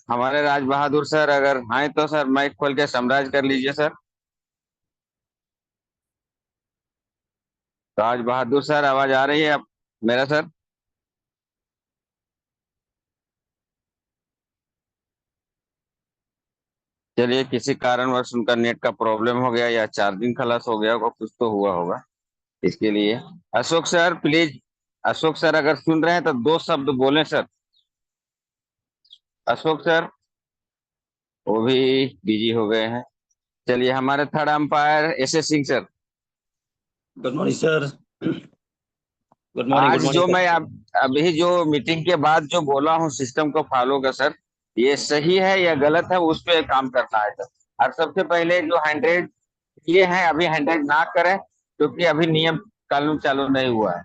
हमारे राज बहादुर सर अगर हैं तो सर माइक खोल के समराज कर लीजिए सर। राज बहादुर सर, आवाज आ रही है अब मेरा सर? चलिए, किसी कारणवश उनका नेट का प्रॉब्लम हो गया या चार्जिंग खलास हो गया होगा, कुछ तो हुआ होगा। इसके लिए Ashok sir please, Ashok sir अगर सुन रहे हैं तो 2 शब्द बोलें सर। अशोक सर, वो भी बिजी हो गए हैं। चलिए, हमारे third umpire SS Singh sir. Good morning sir. Good morning, आज गुड मॉर्निंग जो सर। मैं अभी जो मीटिंग के बाद जो बोला हूँ सिस्टम को फॉलो का सर, ये सही है या गलत है, उस पर काम करना है सर। और सबसे पहले जो 100 ये हैं, अभी 100 ना करें, क्योंकि अभी नियम कानून चालू नहीं हुआ है।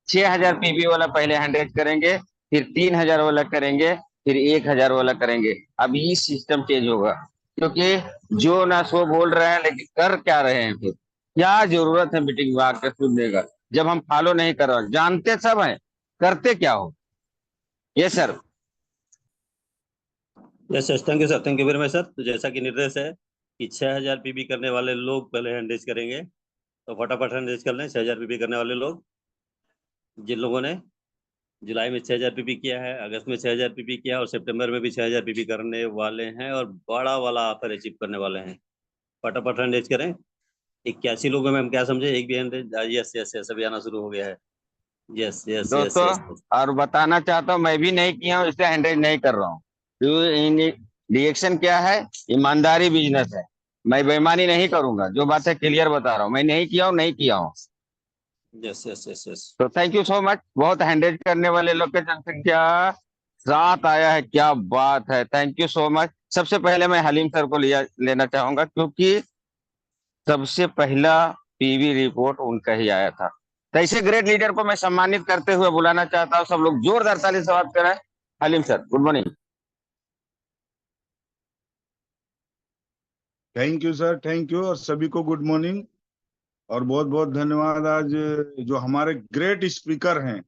6,000 पीबी वाला पहले 100 करेंगे, फिर 3,000 वाला करेंगे, फिर 1,000 वाला करेंगे। अब ये सिस्टम चेंज होगा, क्योंकि जो ना सो बोल रहे हैं, लेकिन कर क्या रहे हैं फिर? क्या जरूरत है मीटिंग में आकर सुनने का, जब हम फॉलो नहीं कर रहे? जानते सब हैं, करते क्या हो? ये sir. Yes sir, thank you sir, thank you very much sir. तो जैसा कि निर्देश है कि 6,000 पीबी करने वाले लोग पहले हैंड रेज करेंगे, तो फटाफट हैंड रेज कर लें 6,000 पीबी करने वाले लोग, जिन लोगों ने जुलाई में 6000 पीपी किया है, अगस्त में 6000 पीपी किया और सितंबर में भी 6000 पीपी करने वाले हैं और बड़ा वाला ऑफर अचीव करने वाले हैं। फटाफट हैंडरेज करें। 81 लोगों में हम क्या समझे, एक भी हैंडरेज। यस यस यस, अभी आना शुरू हो गया है। यस यस यस दोस्तों, यस। और बताना चाहता हूँ, मैं भी नहीं किया हूँ, इसलिए हैंडरेज नहीं कर रहा हूँ। रिएक्शन क्या है? ईमानदारी बिजनेस है। मैं बेईमानी नहीं करूंगा, जो बात है क्लियर बता रहा हूँ। मैं नहीं किया हूँ, नहीं किया हूँ। Yes yes yes yes. तो थैंक यू सो मच। बहुत हैंडरेज करने वाले लोग की जनसंख्या 7 आया है, क्या बात है। Thank you so much. सबसे पहले मैं हलीम सर को लेना चाहूंगा, क्योंकि सबसे पहला पीवी रिपोर्ट उनका ही आया था। तो ऐसे ग्रेट लीडर को मैं सम्मानित करते हुए बुलाना चाहता हूँ। सब लोग जोरदार ताली से स्वागत करें। Haleem sir, good morning. Thank you sir, thank you, और सभी को गुड मॉर्निंग और बहुत बहुत धन्यवाद। आज जो हमारे ग्रेट स्पीकर हैं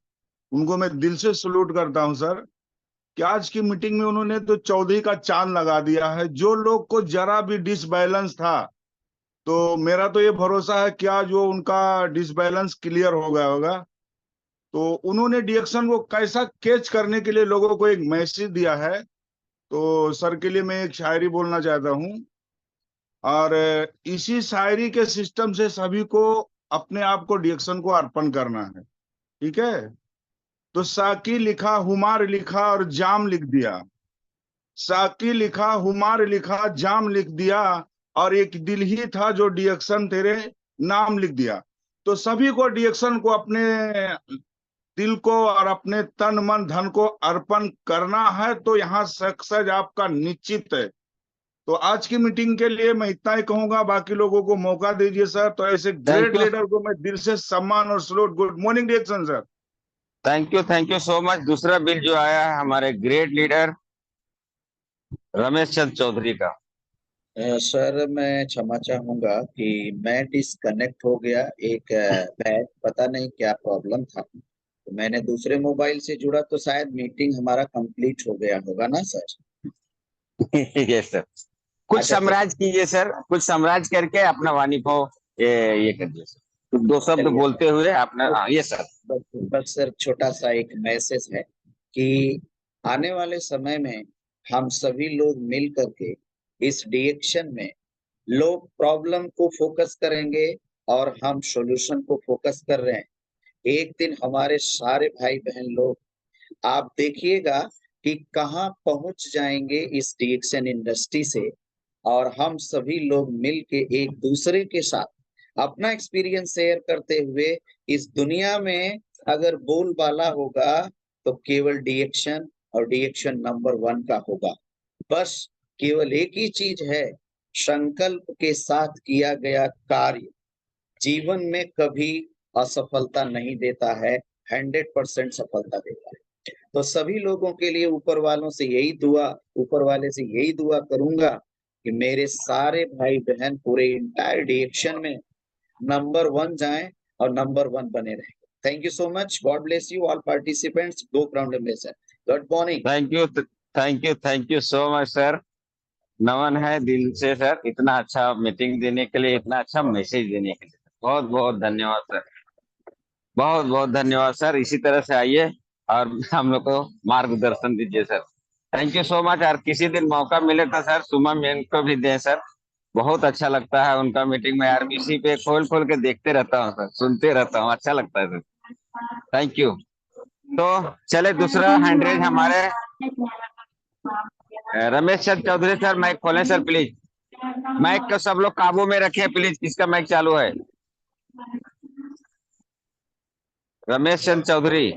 उनको मैं दिल से सलूट करता हूं सर, कि आज की मीटिंग में उन्होंने तो चौधरी का चांद लगा दिया है। जो लोग को जरा भी डिसबैलेंस था, तो मेरा तो ये भरोसा है कि आज वो उनका डिसबैलेंस क्लियर हो गया होगा। तो उन्होंने डिएक्शन को कैसा कैच करने के लिए लोगों को एक मैसेज दिया है। तो सर के लिए मैं एक शायरी बोलना चाहता हूँ, और इसी शायरी के सिस्टम से सभी को अपने आप को डिएक्शन को अर्पण करना है। ठीक है? तो साकी लिखा, हुमार लिखा और जाम लिख दिया। साकी लिखा, हुमार लिखा, जाम लिख दिया, और एक दिल ही था जो डिएक्शन तेरे नाम लिख दिया। तो सभी को डिएक्शन को अपने दिल को और अपने तन मन धन को अर्पण करना है, तो यहाँ सक्सेस आपका निश्चित है। तो आज की मीटिंग के लिए मैं इतना ही कहूंगा, बाकी लोगों को मौका दीजिए सर। तो ऐसे थैंक ग्रेट यू, लीडर को मैं दिल से सम्मान और सलूट। गुड मॉर्निंग डिएक्शन sir. Thank you so much. दूसरा बिल जो आया है हमारे ग्रेट लीडर रमेश चंद्र चौधरी का। सर मैं क्षमा चाहूंगा कि मैं डिस्कनेक्ट हो गया। एक बैग, पता नहीं क्या प्रॉब्लम था, तो मैंने दूसरे मोबाइल से जुड़ा, तो शायद मीटिंग हमारा कंप्लीट हो गया होगा ना सर। Yes sir. कुछ अच्छा साम्राज्य कीजिए सर, कुछ साम्राज्य करके अपना वाणी को ये कर दिए सर। कुछ दो शब्द चलिए बोलते हुए अपना, सर, ये सर। बस सर छोटा सा एक मैसेज है कि आने वाले समय में हम सभी लोग मिल करके इस डिएक्शन में लोग प्रॉब्लम को फोकस करेंगे और हम सॉल्यूशन को फोकस कर रहे हैं। एक दिन हमारे सारे भाई बहन लोग, आप देखिएगा कि कहाँ पहुंच जाएंगे इस डिएक्शन इंडस्ट्री से, और हम सभी लोग मिल के एक दूसरे के साथ अपना एक्सपीरियंस शेयर करते हुए इस दुनिया में अगर बोलबाला होगा तो केवल डिएक्शन और डिएक्शन नंबर 1 का होगा। बस केवल एक ही चीज है, संकल्प के साथ किया गया कार्य जीवन में कभी असफलता नहीं देता है, 100% सफलता देता है। तो सभी लोगों के लिए ऊपर वाले से यही दुआ करूंगा कि मेरे सारे भाई बहन पूरे इंटायर डिएक्शन में नंबर 1 जाएं और नंबर 1 बने रहें। Thank you so much. God bless you all participants. Go ground. Good morning. Thank you so much sir. नमन है दिल से सर, इतना अच्छा मीटिंग देने के लिए, इतना अच्छा मैसेज देने के लिए बहुत बहुत धन्यवाद सर। बहुत बहुत धन्यवाद सर। इसी तरह से आइए और हम लोग को मार्गदर्शन दीजिए sir. Thank you so much. और किसी दिन मौका मिले तो सर सुमा मैम को भी दें सर। बहुत अच्छा लगता है उनका मीटिंग में। आरबीसी पे खोल खोल के देखते रहता हूँ सर, सुनते रहता हूँ, अच्छा लगता है सर। Thank you. तो चले, दूसरा हैंडरेज हमारे रमेश चंद्र चौधरी सर। माइक खोलें सर प्लीज। माइक को सब लोग काबू में रखें प्लीज। किसका माइक चालू है? Ramesh Chandra Chaudhary.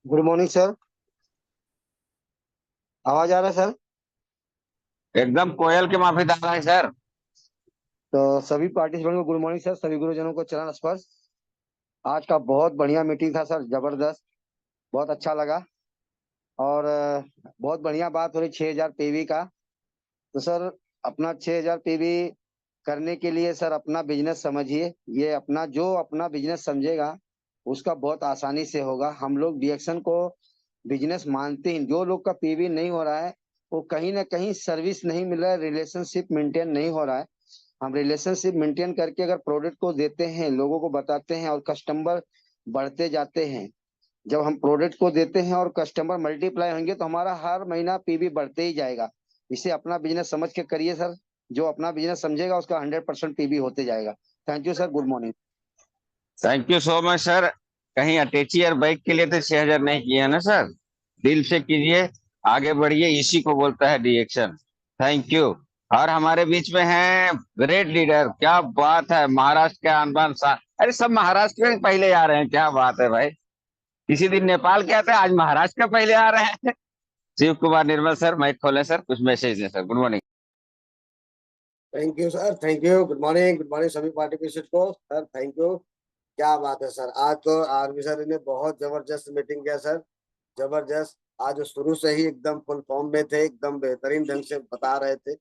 Good morning sir. आवाज आ रहा है सर? एकदम कोयल के माफी आ रहा है सर। तो सभी पार्टिसिपेंट को गुड मॉर्निंग सर। सभी गुरुजनों को चरण स्पर्श। आज का बहुत बढ़िया मीटिंग था सर, जबरदस्त, बहुत अच्छा लगा। और बहुत बढ़िया बात हो रही 6000 पीवी का। तो सर अपना 6000 पीवी करने के लिए सर अपना बिजनेस समझिए। ये अपना बिजनेस समझेगा उसका बहुत आसानी से होगा। हम लोग डिएक्शन को बिजनेस मानते हैं। जो लोग का पीवी नहीं हो रहा है वो कहीं ना कहीं सर्विस नहीं मिल रहा है, रिलेशनशिप मेंटेन नहीं हो रहा है। हम रिलेशनशिप मेंटेन करके अगर प्रोडक्ट को देते हैं, लोगों को बताते हैं और कस्टमर बढ़ते जाते हैं, जब हम प्रोडक्ट को देते हैं और कस्टमर मल्टीप्लाई होंगे तो हमारा हर महीना पीवी बढ़ते ही जाएगा। इसे अपना बिजनेस समझ के करिए सर। जो अपना बिजनेस समझेगा उसका 100% पीवी होते जाएगा। Thank you sir, good morning. Thank you so much sir. कहीं अटैची और बाइक के लिए तो 6,000 नहीं किए है ना सर? दिल से कीजिए, आगे बढ़िए, इसी को बोलता है रिएक्शन। Thank you. और हमारे बीच में है ग्रेट लीडर, क्या बात है, महाराष्ट्र के आनबान सा। अरे सब महाराष्ट्र में पहले आ रहे हैं, क्या बात है भाई। किसी दिन नेपाल के आते हैं, आज महाराष्ट्र के पहले आ रहे हैं। शिव कुमार निर्मल सर, माइक खोले सर, कुछ मैसेज दें sir. Good morning. Thank you sir, thank you. Good morning सभी पार्टिसिपेंट को सर, थैंक यू। क्या बात है सर, आज तो आरवी सर ने बहुत जबरदस्त मीटिंग किया सर, जबरदस्त। आज शुरू से ही एकदम फुल फॉर्म में थे, एकदम बेहतरीन ढंग से बता रहे थे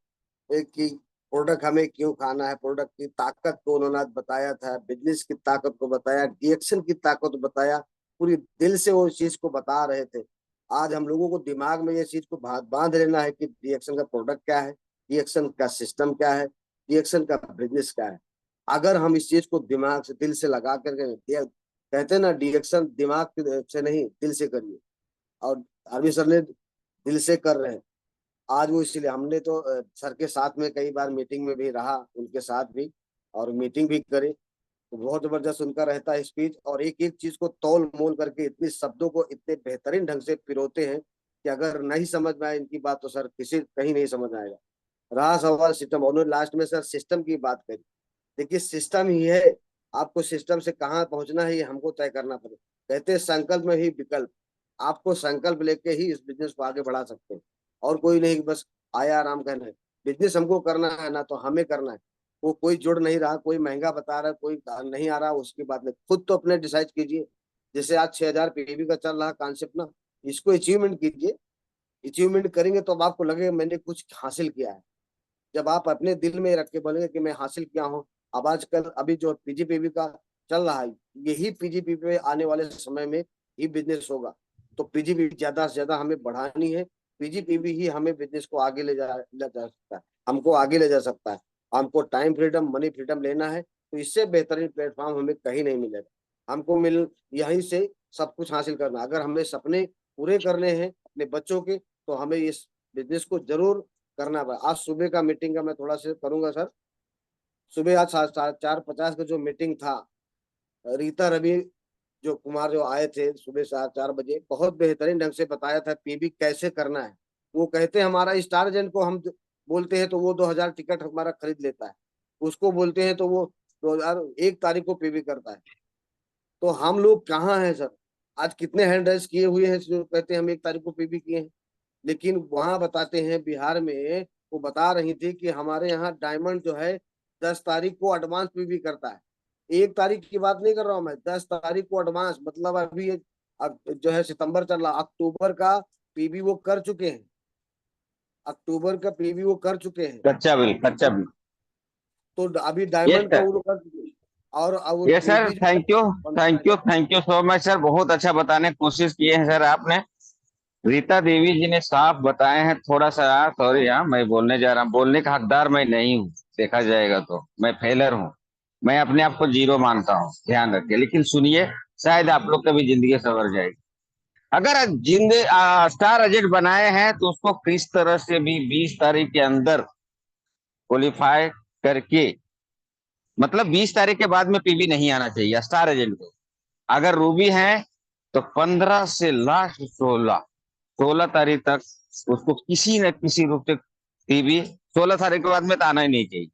कि प्रोडक्ट हमें क्यों खाना है, प्रोडक्ट की ताकत को उन्होंने आज बताया था, बिजनेस की ताकत को बताया, रिएक्शन की ताकत को बताया, पूरी दिल से वो चीज को बता रहे थे। आज हम लोगों को दिमाग में ये चीज को बांध लेना है कि रिएक्शन का प्रोडक्ट क्या है, रिएक्शन का सिस्टम क्या है, रिएक्शन का बिजनेस क्या है। अगर हम इस चीज को दिमाग से दिल से लगा करके कहते हैं ना, रिएक्शन दिमाग से नहीं दिल से करिए, और आरवी सर ने दिल से कर रहे हैं आज वो। इसलिए हमने तो सर के साथ में कई बार मीटिंग में भी रहा, उनके साथ भी, और मीटिंग भी करी, तो बहुत जबरदस्त उनका रहता है स्पीच, और एक एक चीज को तौल मोल करके इतने शब्दों को इतने बेहतरीन ढंग से पिरोते हैं कि अगर नहीं समझ में आए इनकी बात तो सर किसी कहीं नहीं समझ आएगा। रहा सवाल सिस्टम, उन्होंने लास्ट में सर सिस्टम की बात करी। देखिए सिस्टम ही है, आपको सिस्टम से कहाँ पहुंचना है ये हमको तय करना पड़ेगा। कहते हैं संकल्प में ही विकल्प, आपको संकल्प लेके ही इस बिजनेस को आगे बढ़ा सकते हैं, और कोई नहीं बस आया आराम करना है। बिजनेस हमको करना है ना, तो हमें करना है। वो कोई जुड़ नहीं रहा, कोई महंगा बता रहा है, कोई नहीं आ रहा, उसकी बात नहीं, खुद तो अपने डिसाइड कीजिए। जैसे आज 6,000 पीवी का चल रहा कॉन्सेप्ट ना, इसको अचीवमेंट कीजिए। अचीवमेंट करेंगे तो अब आपको लगेगा मैंने कुछ हासिल किया है। जब आप अपने दिल में रख के बोलेंगे कि मैं हासिल किया हूँ। अब आजकल अभी जो पीजीपीवी का चल रहा है, यही पीजीपीवी में आने वाले समय में ही बिजनेस होगा। तो पीजीपीवी ज्यादा से ज्यादा हमें बढ़ानी है। पीजीपीवी ही हमें बिजनेस को आगे ले जा सकता है, हमको आगे ले जा सकता है। हमको टाइम फ्रीडम, मनी फ्रीडम लेना है, तो इससे बेहतरीन प्लेटफॉर्म हमें कहीं नहीं मिलेगा। हमको यहीं से सब कुछ हासिल करना। अगर हमें सपने पूरे करने हैं अपने बच्चों के, तो हमें इस बिजनेस को जरूर करना पड़ा। आज सुबह का मीटिंग का मैं थोड़ा सा करूंगा सर। सुबह आज 4:50 का जो मीटिंग था, रीता रवि जो कुमार जो आए थे सुबह 4:30 बजे, बहुत बेहतरीन ढंग से बताया था पीबी कैसे करना है। वो कहते हैं हमारा स्टार एजेंट को हम बोलते हैं तो वो 2,000 टिकट हमारा खरीद लेता है, उसको बोलते हैं तो वो 2001 तारीख को पीबी करता है। तो हम लोग कहाँ हैं सर? आज कितने हैंड रेस किए हुए हैं जो कहते हैं हम 1 तारीख को पीबी किए हैं, लेकिन वहां बताते हैं बिहार में, वो बता रही थी कि हमारे यहाँ डायमंड जो है 10 तारीख को एडवांस पीबी करता है। 1 तारीख की बात नहीं कर रहा हूँ मैं, 10 तारीख को एडवांस, मतलब अभी अब जो है सितंबर चल रहा, अक्टूबर का पीबी वो कर चुके हैं, अक्टूबर का पीबी वो कर चुके हैं। कच्चा बिल, कच्चा बिल। तो अभी यस डायमंड का सर, वो लोग कर चुके हैं। और वो yes sir, PB thank you, thank you, thank you so much sir. बहुत अच्छा बताने की कोशिश किए हैं सर आपने। रीता देवी जी ने साफ बताए हैं। थोड़ा सा सॉरी, हाँ मैं बोलने जा रहा हूँ, बोलने का हकदार मैं नहीं हूँ, देखा जाएगा तो मैं फेलर हूँ। मैं अपने आप को जीरो मानता हूँ, ध्यान रखिए। लेकिन सुनिए, शायद आप लोग का भी जिंदगी संवर जाएगी। अगर स्टार एजेंट बनाए हैं तो उसको किस तरह से भी 20 तारीख के अंदर क्वालिफाई करके, मतलब 20 तारीख के बाद में पीबी नहीं आना चाहिए स्टार एजेंट को। अगर रूबी है तो 15 से लास्ट 16 तारीख तक उसको किसी न किसी रूप से पीबी, 16 तारीख के बाद में तो आना ही नहीं चाहिए।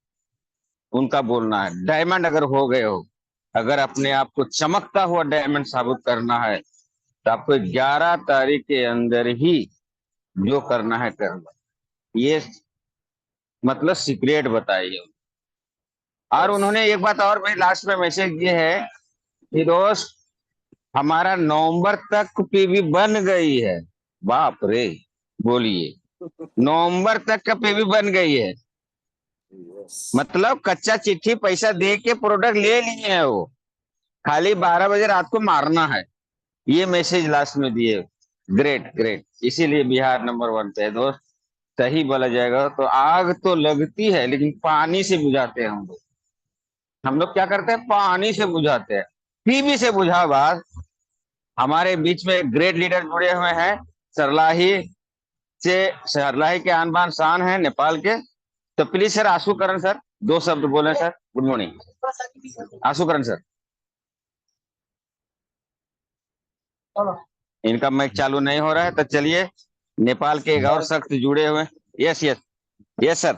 उनका बोलना है डायमंड अगर हो गए हो, अगर अपने आप को चमकता हुआ डायमंड साबित करना है, तो आपको 11 तारीख के अंदर ही जो करना है करना। ये मतलब सीक्रेट बताइए। और उन्होंने एक बात और भाई लास्ट में मैसेज दिए है कि दोस्त, हमारा नवंबर तक पीवी बन गई है। बाप रे, बोलिए, नवंबर तक का पीवी बन गई है। मतलब कच्चा चिट्ठी पैसा दे के प्रोडक्ट ले लिए है वो, खाली 12 बजे रात को मारना है। ये मैसेज लास्ट में दिए। ग्रेट ग्रेट, इसीलिए बिहार नंबर 1 पे है दोस्त। सही बोला जाएगा तो आग तो लगती है लेकिन पानी से बुझाते हैं हम लोग। हम लोग क्या करते हैं, पानी से बुझाते हैं। पीवी से बुझा बात, हमारे बीच में ग्रेट लीडर जुड़े हुए हैं। सरलाही के आन बान शान है नेपाल के। तो प्लीज सर, आशुकरण सर 2 शब्द बोले sir. Good morning Ashukaran sir. इनका माइक चालू नहीं हो रहा है, तो चलिए नेपाल के एक और शख्स जुड़े हुए। Yes yes yes sir.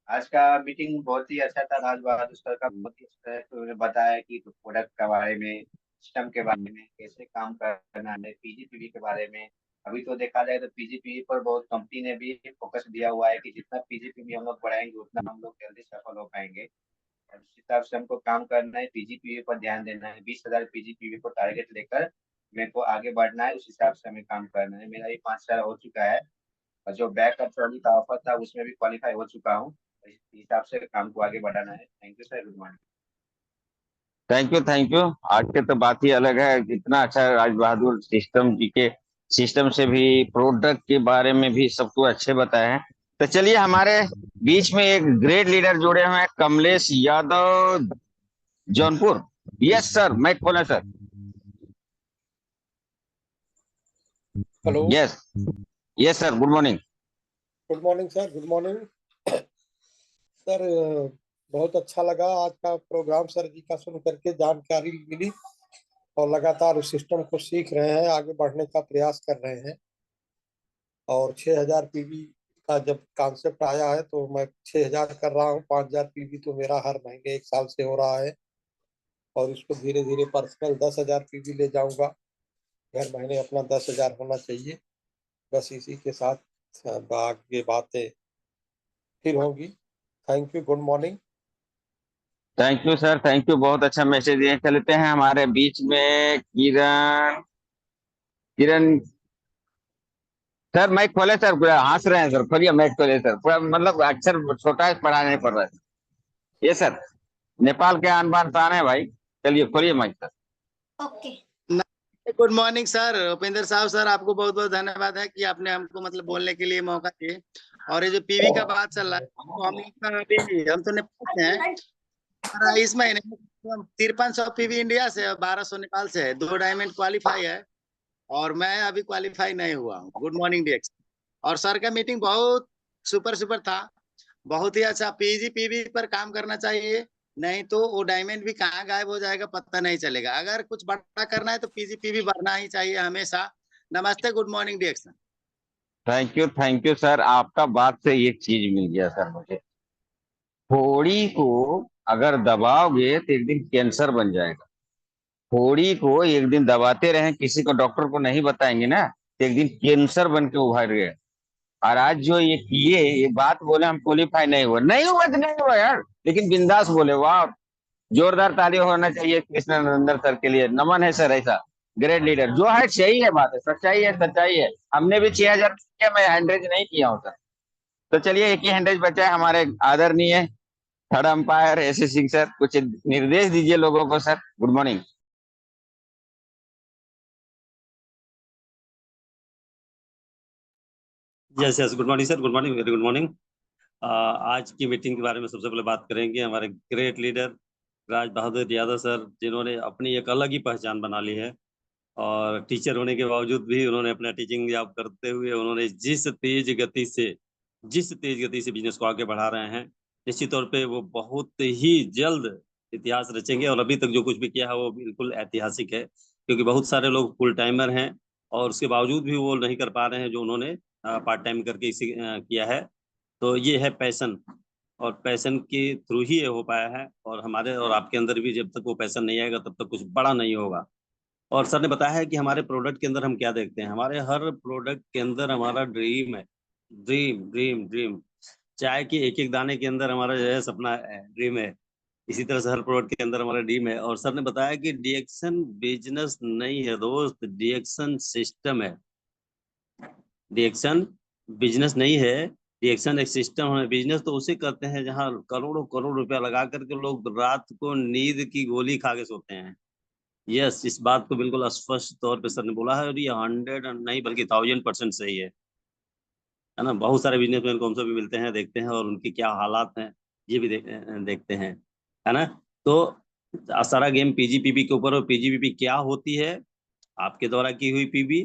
आज का मीटिंग बहुत ही अच्छा था। राज बहादुर सर का बहुत ही अच्छा है। तो उन्होंने बताया कि प्रोडक्ट के बारे में, सिस्टम के बारे में, कैसे काम करना है, पीजीपीवी के बारे में। अभी तो देखा जाए तो पीजीपीवी पर बहुत कंपनी ने भी फोकस दिया हुआ है कि जितना पीजीपीवी हम लोग बढ़ाएंगे उतना हम लोग जल्दी सफल हो पाएंगे। और उस हिसाब से हमको काम करना है, पीजीपीवी पर ध्यान देना है। 20,000 पीजीपीवी को टारगेट लेकर मेरे को आगे बढ़ना है। उस हिसाब से हमें काम करना है। मेरा ये 5 साल हो चुका है और जो बैक ट्रॉली का ऑफर था उसमें भी क्वालिफाई हो चुका हूँ। इस हिसाब से काम को आगे बढ़ाना है। Thank you sir, good morning. Thank you thank you. आज के तो बात ही अलग है। इतना अच्छा राज बहादुर सिस्टम जी के सिस्टम से भी, प्रोडक्ट के बारे में भी सब कुछ अच्छे बताए हैं। तो चलिए, हमारे बीच में एक ग्रेट लीडर जुड़े हुए हैं, Kamlesh Yadav Jaunpur. Yes sir, mic खोलें sir. Hello, yes yes sir, good morning. Good morning sir, good morning sir. बहुत अच्छा लगा आज का प्रोग्राम सर जी का सुन करके, जानकारी मिली और लगातार उस सिस्टम को सीख रहे हैं, आगे बढ़ने का प्रयास कर रहे हैं। और 6,000 पीवी का जब कॉन्सेप्ट आया है तो मैं 6,000 कर रहा हूँ। 5,000 पीवी तो मेरा हर महीने 1 साल से हो रहा है और इसको धीरे धीरे पर्सनल 10,000 पीवी ले जाऊंगा। हर महीने अपना 10,000 होना चाहिए। बस इसी के साथ आगे बातें फिर होगी। Thank you, good morning. Thank you sir, thank you. बहुत अच्छा मैसेज दिए। चलते हैं हमारे बीच में किरण। किरण सर, माइक खोले सर। पूरा हंस रहे हैं सर, खोलिए माइक खोलिए सर। पूरा मतलब अक्षर छोटा है, पढ़ा नहीं पड़ रहा है। ये सर, नेपाल के आन बान शान है भाई। चलिए खोलिए mike sir. Okay. Good morning sir. Upendra साहब सर, आपको बहुत बहुत धन्यवाद है कि आपने हमको मतलब बोलने के लिए मौका दिए। और ये जो पीवी का बात चल रहा है तो हम लोग का अभी, हम तो नेपाल से हैं। हमारा इस महीने 5300 पीवी इंडिया से और 1200 नेपाल से है। 2 डायमंड क्वालिफाई है और मैं अभी क्वालिफाई नहीं हुआ हूँ। Good morning DX. और सर का मीटिंग बहुत सुपर सुपर था, बहुत ही अच्छा। पीजी पीवी पर काम करना चाहिए, नहीं तो वो डायमंड भी कहाँ गायब हो जाएगा पता नहीं चलेगा। अगर कुछ बड़ा करना है तो पीजी पीवी बढ़ना ही चाहिए हमेशा। नमस्ते, good morning DX. Thank you sir. आपका बात से एक चीज मिल गया सर मुझे। फोड़ी को अगर दबाओगे तो एक दिन कैंसर बन जाएगा। फोड़ी को एक दिन दबाते रहें, किसी को, डॉक्टर को नहीं बताएंगे ना, तो एक दिन कैंसर बन के उभर गए। और आज जो ये किए, ये बात बोले हम क्वालिफाई नहीं हुआ, नहीं हुआ तो नहीं हुआ यार, लेकिन बिंदास बोले। वाह, जोरदार ताली होना चाहिए कृष्ण नंदन सर के लिए। नमन है सर। ऐसा ग्रेट लीडर जो है, सही है, बात है, सच्चाई है, सच्चाई है। हमने भी 6,000 किया, मैं हैंड्रेज नहीं किया हूँ सर। तो चलिए, एक ही हैंड्रेज बचा है। हमारे आदरणीय third umpire S S Singh sir, कुछ निर्देश दीजिए लोगों को sir. Good morning. Yes yes, good morning sir, good morning, very good morning. आज की मीटिंग के बारे में सबसे पहले बात करेंगे हमारे ग्रेट लीडर राज बहादुर यादव सर, जिन्होंने अपनी एक अलग ही पहचान बना ली है। और टीचर होने के बावजूद भी उन्होंने अपना टीचिंग जॉब करते हुए उन्होंने जिस तेज गति से बिजनेस को आगे बढ़ा रहे हैं, निश्चित तौर पे वो बहुत ही जल्द इतिहास रचेंगे। और अभी तक जो कुछ भी किया है वो बिल्कुल ऐतिहासिक है, क्योंकि बहुत सारे लोग फुल टाइमर हैं और उसके बावजूद भी वो नहीं कर पा रहे हैं जो उन्होंने पार्ट टाइम करके किया है। तो ये है पैशन, और पैशन के थ्रू ही ये हो पाया है। और हमारे और आपके अंदर भी जब तक वो पैशन नहीं आएगा तब तक कुछ बड़ा नहीं होगा। और सर ने बताया है कि हमारे प्रोडक्ट के अंदर हम क्या देखते हैं। हमारे हर प्रोडक्ट के अंदर हमारा ड्रीम है। Dream dream dream. चाय के एक एक दाने के अंदर हमारा जो है सपना है, ड्रीम है। इसी तरह से हर प्रोडक्ट के अंदर हमारा ड्रीम है। और सर ने बताया कि डीएक्शन बिजनेस नहीं है दोस्त, डीएक्शन सिस्टम है। डीएक्शन बिजनेस नहीं है, डीएक्शन एक सिस्टम है। बिजनेस तो उसे करते हैं जहां करोड़ों करोड़ रुपया लगा करके लोग रात को नींद की गोली खा के सोते हैं। यस, इस बात को बिल्कुल स्पष्ट तौर पे सर ने बोला है और ये 100 नहीं बल्कि 1000% सही है ना। बहुत सारे बिजनेसमैन को हमसे भी मिलते हैं, देखते हैं और उनके क्या हालात हैं ये भी देखते हैं, है ना। तो सारा गेम पीजीपीबी के ऊपर। और पीजीपीबी क्या होती है? आपके द्वारा की हुई पीबी,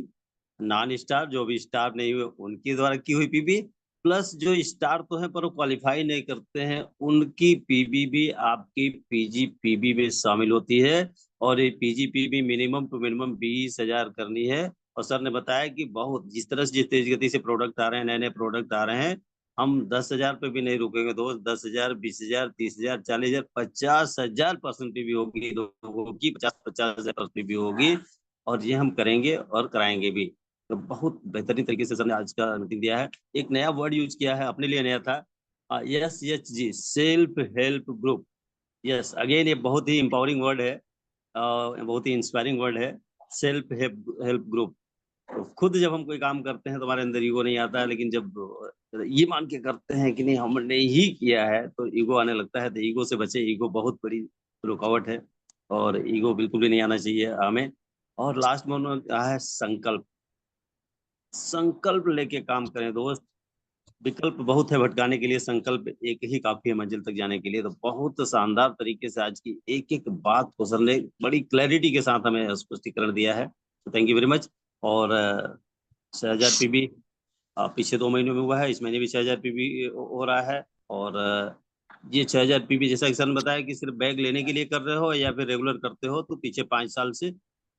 नॉन स्टार जो भी स्टार नहीं हुए उनके द्वारा की हुई पीबी, प्लस जो स्टार तो है पर वो क्वालिफाई नहीं करते हैं उनकी पीबी भी आपकी पीजीपीबी में शामिल होती है। और ये पीजीपीबी मिनिमम टू मिनिमम 20,000 करनी है। और सर ने बताया कि बहुत जिस तरह से जिस तेज गति से प्रोडक्ट आ रहे हैं, नए नए प्रोडक्ट आ रहे हैं, हम 10,000 पे भी नहीं रुकेंगे दोस्त। 10,000, 20,000, 30,000, 40,000, 50,000% भी होगी लोगों की, 50,000% भी होगी। और ये हम करेंगे और कराएंगे भी। तो बहुत बेहतरीन तरीके से सर ने आज का मीटिंग दिया है। एक नया वर्ड यूज किया है, अपने लिए नया था, SHG, self help group. Yes, again ये बहुत ही इंपावरिंग वर्ड है, बहुत ही इंस्पायरिंग वर्ड है, सेल्फ हेल्प ग्रुप। तो खुद जब हम कोई काम करते हैं तो हमारे अंदर ईगो नहीं आता है, लेकिन जब ये मान के करते हैं कि नहीं हमने ही किया है तो ईगो आने लगता है। तो ईगो से बचे, ईगो बहुत बड़ी रुकावट है और ईगो बिल्कुल भी नहीं आना चाहिए हमें। और लास्ट में उन्होंने कहा है संकल्प। संकल्प लेके काम करें दोस्त। विकल्प बहुत है भटकाने के लिए, संकल्प एक ही काफी है मंजिल तक जाने के लिए। तो बहुत शानदार तरीके से आज की एक एक बात को सर ने बड़ी क्लैरिटी के साथ हमें स्पष्टीकरण दिया है। तो थैंक यू वेरी मच। और 6,000 पीबी पिछले 2 महीनों में हुआ है, इस महीने भी 6,000 पीबी हो रहा है। और ये 6,000 पीबी जैसा कि सर ने बताया कि सिर्फ बैग लेने के लिए कर रहे हो या फिर रेगुलर करते हो, तो पीछे 5 साल से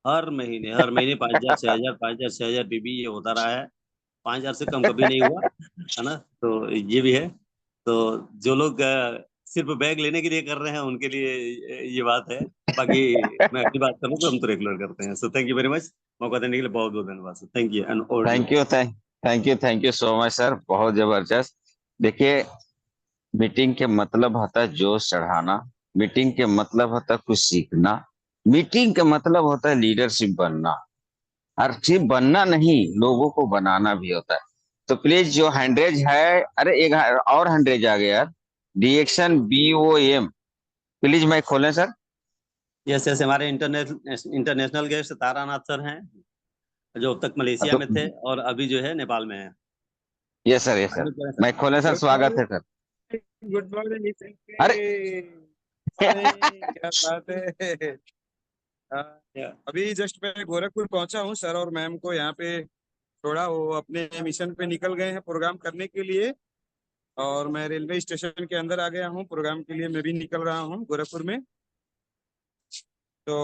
हर महीने 5,000, 6,000, 5,000, 6,000 पीबी ये होता रहा है। 5,000 से कम कभी नहीं हुआ है ना। तो ये भी है। तो जो लोग सिर्फ बैग लेने के लिए कर रहे हैं उनके लिए ये बात है। बाकी मैं अपनी बात करूँ तो हम तो रेगुलर करते हैं। So thank you very much. मौका देने के लिए बहुत बहुत धन्यवाद sir. Thank you and over to you. Thank you so much sir, बहुत जबरदस्त। देखिए, मीटिंग के मतलब होता है जोश चढ़ाना, मीटिंग के मतलब होता है कुछ सीखना, मीटिंग का मतलब होता है लीडरशिप बनना। हर चीज बनना नहीं, लोगों को बनाना भी होता है। तो प्लीज जो हैंड्रेज है, अरे एक और हैंड्रेज आ गया यार, DXN BOM, प्लीज माइक खोलें सर। यस यस, हमारे इंटरनेशनल गेस्ट तारानाथ सर हैं, जो अब तक मलेशिया तो में थे और अभी जो है नेपाल में है। यस सर, माइक खोलें सर, गुड स्वागत है मॉर्निंग, सर। Good morning. अरे क्या बात है। अभी जस्ट मैं गोरखपुर पहुंचा हूं, सर और मैम को यहाँ पे थोड़ा वो अपने मिशन पे निकल गए हैं प्रोग्राम करने के लिए, और मैं रेलवे स्टेशन के अंदर आ गया हूँ प्रोग्राम के लिए। मैं भी निकल रहा हूँ गोरखपुर में। तो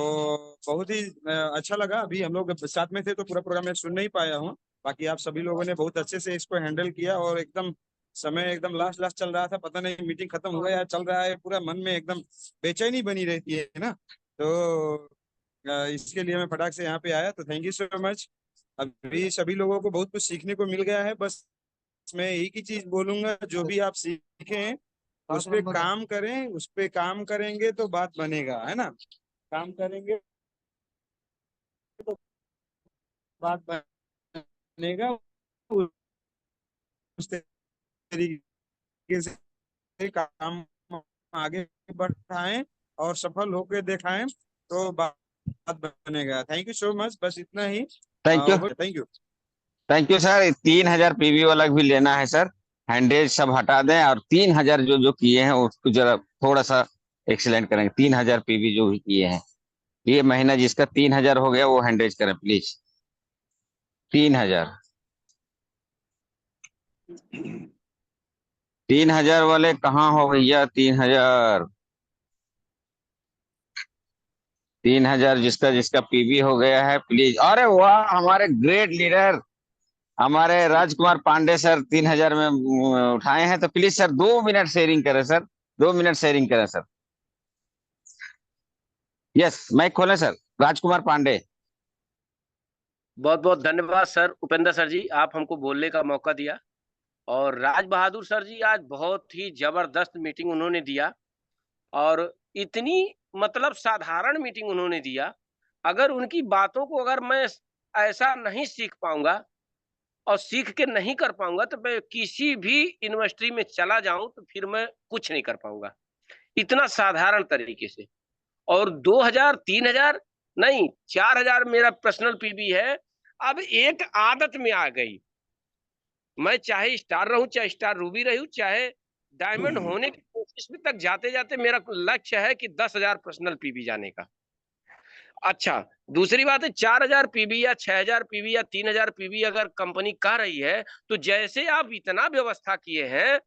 बहुत ही अच्छा लगा। अभी हम लोग साथ में थे तो पूरा प्रोग्राम मैं सुन नहीं पाया हूँ। बाकी आप सभी लोगों ने बहुत अच्छे से इसको हैंडल किया, और एकदम समय एकदम लास्ट लास्ट चल रहा था, पता नहीं मीटिंग खत्म हो गया या चल रहा है, पूरा मन में एकदम बेचैनी बनी रहती है ना। तो इसके लिए मैं फटाक से यहाँ पे आया। तो थैंक यू सो मच। अभी सभी लोगों को बहुत कुछ सीखने को मिल गया है। बस मैं एक ही चीज बोलूंगा, जो भी आप सीखें उस पे काम करें, उस पे काम करेंगे तो बात बनेगा, है ना। काम करेंगे तो बात बनेगा। उस तरीके से काम आगे बढ़ाएं और सफल होकर दिखाएं तो बात बनेगा। थैंक यू सो मच, बस इतना ही। Thank you, thank you. Thank you sir. 3,000 PV वाला भी लेना है सर, हैंड्रेज सब हटा दें और 3,000 जो जो किए हैं उसको जरा थोड़ा सा एक्सीलेंट करेंगे। 3,000 PV जो भी किए हैं, ये महीना जिसका 3,000 हो गया वो हैंड्रेज करें प्लीज। 3,000, 3,000 वाले कहाँ हो भैया? 3,000, 3,000 जिसका जिसका PV हो गया है प्लीज। अरे वाह, हमारे ग्रेट लीडर हमारे राजकुमार पांडे सर 3,000 में उठाए हैं। तो प्लीज सर 2 मिनट शेयरिंग करें सर, 2 मिनट शेयरिंग करें सर। यस, माइक खोलें सर, राजकुमार पांडे। बहुत बहुत धन्यवाद सर, उपेंद्र सर जी, आप हमको बोलने का मौका दिया। और राज बहादुर सर जी आज बहुत ही जबरदस्त मीटिंग उन्होंने दिया, और इतनी मतलब साधारण मीटिंग उन्होंने दिया। अगर उनकी बातों को अगर मैं ऐसा नहीं सीख पाऊंगा और सीख के नहीं कर पाऊंगा, तो मैं किसी भी यूनिवर्सिटी में चला जाऊं तो फिर मैं कुछ नहीं कर पाऊंगा, इतना साधारण तरीके से। और 2,000, 3,000 नहीं, 4,000 मेरा पर्सनल पीबी है। अब एक आदत में आ गई, मैं चाहे स्टार रहूं, चाहे स्टार रूबी रहूं, चाहे डायमंड होने की 25 तक जाते जाते मेरा लक्ष्य है कि 10,000 पर्सनल पीवी जाने का। अच्छा, दूसरी बात है 4,000 पीवी या 6,000 पीवी या 3,000 पीवी अगर कंपनी कह रही है, तो जैसे आप इतना व्यवस्था किए हैं,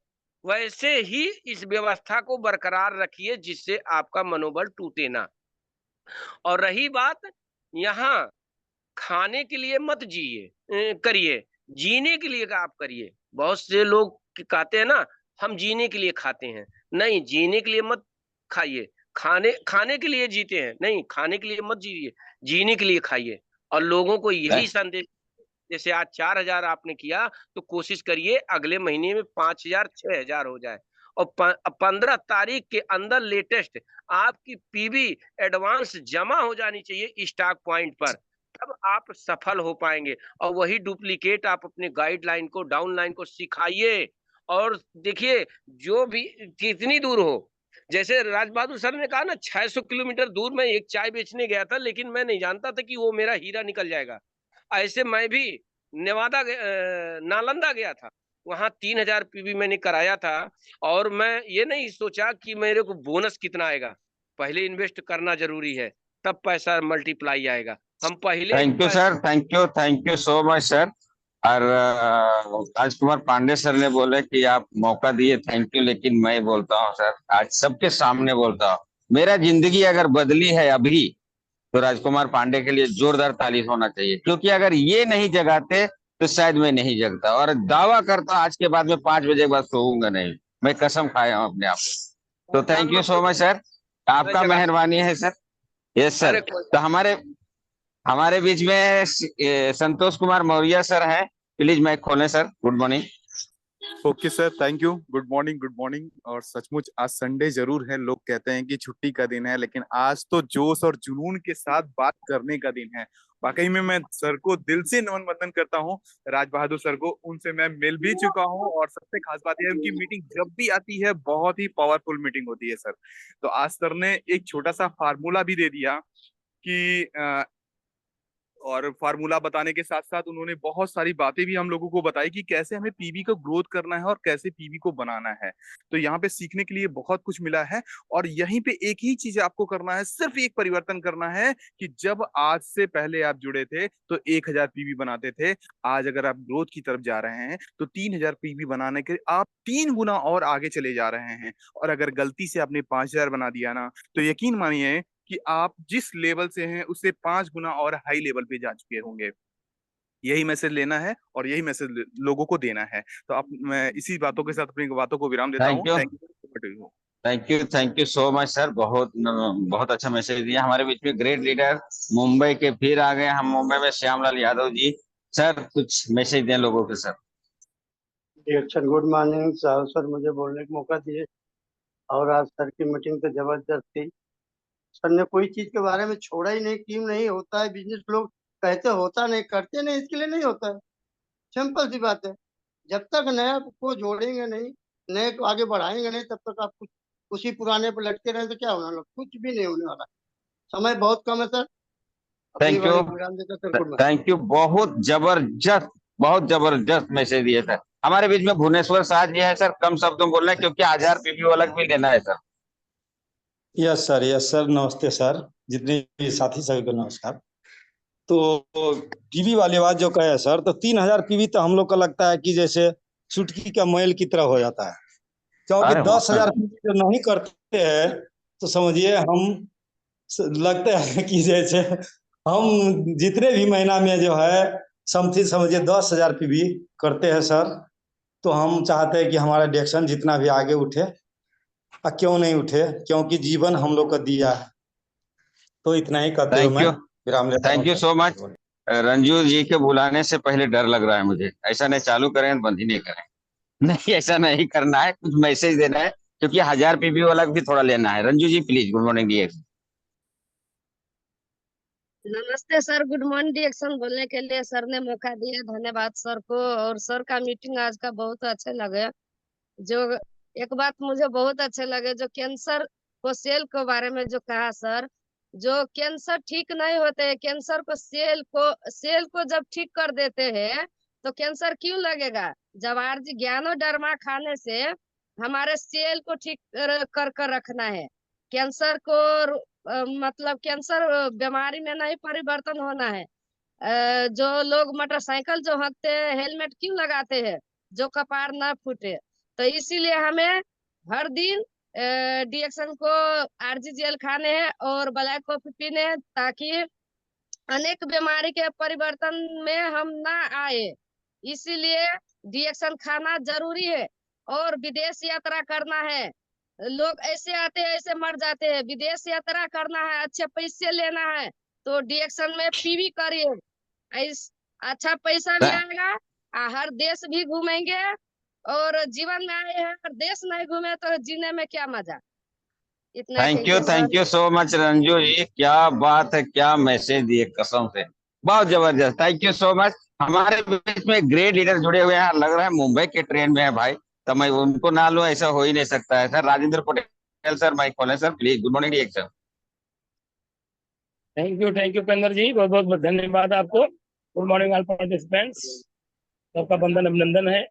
वैसे ही इस व्यवस्था को बरकरार रखिए जिससे आपका मनोबल टूटे ना। और रही बात यहाँ खाने के लिए मत करिए, जीने के लिए का आप करिए। बहुत से लोग कहते हैं ना, हम जीने के लिए खाते हैं। नहीं, जीने के लिए मत खाइए। खाने खाने के लिए जीते हैं, नहीं खाने के लिए मत जिइए, जीने के लिए खाइए। और लोगों को यही संदेश, जैसे आज 4,000 आपने किया, तो कोशिश करिए अगले महीने में 5,000 6,000 हो जाए। और 15 तारीख के अंदर लेटेस्ट आपकी पीवी एडवांस जमा हो जानी चाहिए स्टॉक पॉइंट पर, तब आप सफल हो पाएंगे। और वही डुप्लीकेट आप अपने गाइडलाइन को, डाउनलाइन को सिखाइए। और देखिए, जो भी कितनी दूर हो, जैसे राज बहादुर सर ने कहा ना, 600 किलोमीटर दूर मैं एक चाय बेचने गया था, लेकिन मैं नहीं जानता था कि वो मेरा हीरा निकल जाएगा। ऐसे मैं भी नालंदा गया था, वहां 3,000 पीवी मैंने कराया था। और मैं ये नहीं सोचा कि मेरे को बोनस कितना आएगा, पहले इन्वेस्ट करना जरूरी है, तब पैसा मल्टीप्लाई आएगा। हम पहले thank you sir, thank you so much sir. और राजकुमार पांडे सर ने बोले कि आप मौका दिए, थैंक यू। लेकिन मैं बोलता हूँ सर, आज सबके सामने बोलता हूँ, मेरा जिंदगी अगर बदली है अभी, तो राजकुमार पांडे के लिए जोरदार ताली होना चाहिए, क्योंकि अगर ये नहीं जगाते तो शायद मैं नहीं जगता। और दावा करता आज के बाद में 5 बजे के बाद सोऊंगा नहीं, मैं कसम खाया हूं अपने आप को। तो thank you so much sir, आपका मेहरबानी है सर। Yes sir. तो हमारे हमारे बीच में संतोष कुमार मौर्य सर हैं, प्लीज माइक खोलें sir. Good morning. Okay sir, thank you. Good morning, good morning. और सचमुच आज संडे जरूर है, लोग कहते हैं कि छुट्टी का दिन है, लेकिन आज तो जोश और जुनून के साथ बात करने का दिन है। वाकई में मैं सर को दिल से नमन वंदन करता हूँ, राज बहादुर सर को। उनसे मैं मिल भी चुका हूँ, और सबसे खास बात यह है उनकी मीटिंग जब भी आती है बहुत ही पावरफुल मीटिंग होती है सर। तो आज सर ने एक छोटा सा फार्मूला भी दे दिया कि और फार्मूला बताने के साथ साथ उन्होंने बहुत सारी बातें भी हम लोगों को बताई कि कैसे हमें पीवी को ग्रोथ करना है और कैसे पीवी को बनाना है। तो यहाँ पे सीखने के लिए बहुत कुछ मिला है। और यहीं पे एक ही चीज आपको करना है, सिर्फ एक परिवर्तन करना है कि जब आज से पहले आप जुड़े थे तो 1,000 पीवी बनाते थे, आज अगर आप ग्रोथ की तरफ जा रहे हैं तो 3,000 पीवी बनाने के आप 3 गुना और आगे चले जा रहे हैं। और अगर गलती से आपने 5,000 बना दिया ना, तो यकीन मानिए कि आप जिस लेवल से हैं उससे 5 गुना और हाई लेवल पे जा चुके होंगे। यही मैसेज लेना है और यही मैसेज लोगों को देना है। तो आप, मैं इसी बातों के साथ अपनी बातों को विराम देता हूँ। Thank you, thank you. Thank you so much sir. बहुत अच्छा मैसेज दिया। हमारे बीच में ग्रेट लीडर मुंबई के फिर आ गए हम, मुंबई में श्यामलाल यादव जी। सर कुछ मैसेज दें लोगों के sir. Sir good morning sir, मुझे बोलने का मौका दिए। और आज सर की मीटिंग तो जबरदस्त थी। सर ने कोई चीज के बारे में छोड़ा ही नहीं कि नहीं होता है बिजनेस। लोग कहते होता नहीं, करते नहीं, इसके लिए नहीं होता है। सिंपल सी बात है, जब तक नया को जोड़ेंगे नहीं, नए को आगे बढ़ाएंगे नहीं, तब तक आप कुछ उसी पुराने पर लटके रहे तो क्या होने वाला? कुछ भी नहीं होने वाला। समय बहुत कम है सर, अपनी थैंक यू, वाणी विराम देता sir. Good morning. Thank you. बहुत जबरदस्त मैसेज दिए सर। हमारे बीच में भुवनेश्वर शाह जी है सर, कम शब्दों में बोल रहे हैं क्योंकि 1,000 पीपी वाला भी लेना है सर। यस सर, नमस्ते सर। जितने भी साथी सभी को नमस्कार। तो पीवी वाले बात जो कहे सर, तो 3,000 पीवी तो हम लोग को लगता है कि जैसे चुटकी का मैल की तरह हो जाता है, क्योंकि 10,000 पीवी जो नहीं करते हैं तो समझिए हम लगते हैं कि जैसे हम जितने भी महीना में जो है समथिंग समझिए 10,000 पीवी करते हैं सर। तो हम चाहते हैं कि हमारा डायरेक्शन जितना भी आगे उठे, क्यों नहीं उठे, क्योंकि जीवन हम लोग को दिया है। तो इतना ही कहते हुए मैं विराम लेता हूं। Thank you so much. Ranju ji के बुलाने से पहले डर लग रहा है मुझे। ऐसा नहीं चालू करें बंद ही नहीं करें। नहीं, ऐसा नहीं करना है, कुछ मैसेज देना है, क्योंकि 1,000 पीपी वाला भी थोड़ा लेना है। रंजू जी प्लीज, गुड मॉर्निंग डी। नमस्ते सर, गुड मॉर्निंग। डिएक्शन बोलने के लिए सर ने मौका दिया, धन्यवाद सर को। और सर का मीटिंग आज का बहुत अच्छे लगे। जो एक बात मुझे बहुत अच्छे लगे, जो कैंसर को सेल के बारे में जो कहा सर, जो कैंसर ठीक नहीं होते हैं, कैंसर को सेल को जब ठीक कर देते हैं तो कैंसर क्यों लगेगा? जब आरजी ज्ञानो डरमा खाने से हमारे सेल को ठीक कर रखना है। कैंसर को मतलब कैंसर बीमारी में नहीं परिवर्तन होना है। जो लोग मोटरसाइकिल जो हंसते हैं हेलमेट क्यों लगाते हैं, जो कपार ना फूटे। तो इसीलिए हमें हर दिन डिएक्शन को आरजी जेल खाने हैं और ब्लैक कॉफी पीने हैं, ताकि अनेक बीमारी के परिवर्तन में हम ना आए। इसीलिए डिएक्शन खाना जरूरी है। और विदेश यात्रा करना है। लोग ऐसे आते हैं ऐसे मर जाते हैं। विदेश यात्रा करना है, अच्छे पैसे लेना है, तो डिएक्शन में पीवी करिए। अच्छा पैसा भी आएगा, हर देश भी घूमेंगे। और जीवन में आए हैं, और देश नहीं घूमे तो जीने में क्या मजा। इतना कहिए sir. Thank you so much Ranju ji, क्या बात है, क्या मैसेज दिए, कसम से बहुत जबरदस्त। Thank you so much. हमारे बीच में ग्रेट लीडर जुड़े हुए हैं, लग रहा है मुंबई के ट्रेन में है भाई, तो मैं उनको ना लूं ऐसा हो ही नहीं सकता है। Sir Rajendra Patel sir, mic खोलें sir please. Good morning reaction. Thank you पेंदर जी, बहुत बहुत धन्यवाद आपको। गुड मॉर्निंग ऑल पार्टिसिपेंट्स, सबका बंधन अभिनंदन है।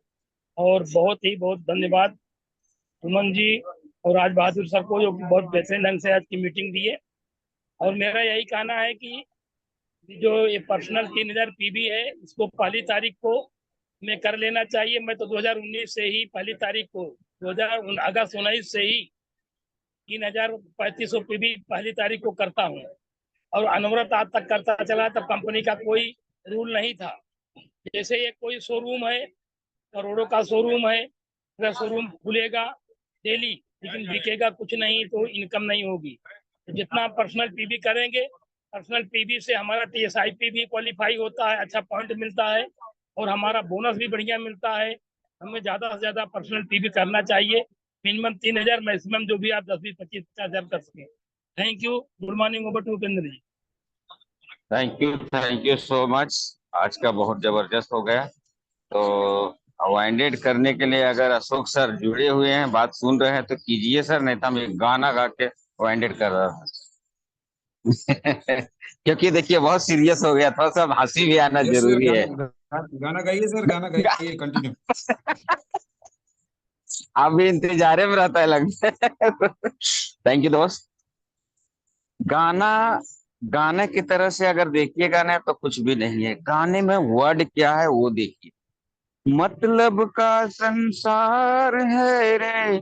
और बहुत धन्यवाद सुमन जी और राज बहादुर सर को, जो बहुत बेहतरीन ढंग से आज की मीटिंग दी है। और मेरा यही कहना है कि जो ये पर्सनल 3000 पीबी है, इसको पहली तारीख को में कर लेना चाहिए। मैं तो 2019 से ही पहली तारीख को अगस्त 19 से ही 3500 पीबी पहली तारीख को करता हूँ। और अनवरत आज तक करता चला, तब कंपनी का कोई रूल नहीं था। जैसे ये कोई शोरूम है, करोड़ों का शोरूम है, अगर शोरूम खुलेगा डेली लेकिन बिकेगा कुछ नहीं तो इनकम नहीं होगी। तो जितना पर्सनल पीबी करेंगे, पर्सनल पीबी से हमारा टीएसआईपी भी क्वालिफाई होता है, अच्छा पॉइंट मिलता है और हमारा बोनस भी बढ़िया मिलता है। हमें ज्यादा से ज्यादा पर्सनल पीबी करना चाहिए। मिनिमम 3000, मैक्सिमम जो भी आप 10, 20, 25, 50,000 कर सके। Thank you. Good morning. Over to Upendra ji. Thank you so much. आज का बहुत जबरदस्त हो गया। तो वाइंडेड करने के लिए अगर अशोक सर जुड़े हुए हैं, बात सुन रहे हैं तो कीजिए सर, नहीं तो हम एक गाना गा के वाइंडेड कर रहा हूँ। क्योंकि देखिए बहुत सीरियस हो गया, थोड़ा सा हंसी भी आना जरूरी है। गाना गाइए सर, गाना गाइए, कंटिन्यू। आप भी इंतजारे में रहता है लगता है। थैंक यू दोस्त। गाने की तरह से अगर देखिएगा ना तो कुछ भी नहीं है। गाने में वर्ड क्या है वो देखिए। मतलब का संसार है रे,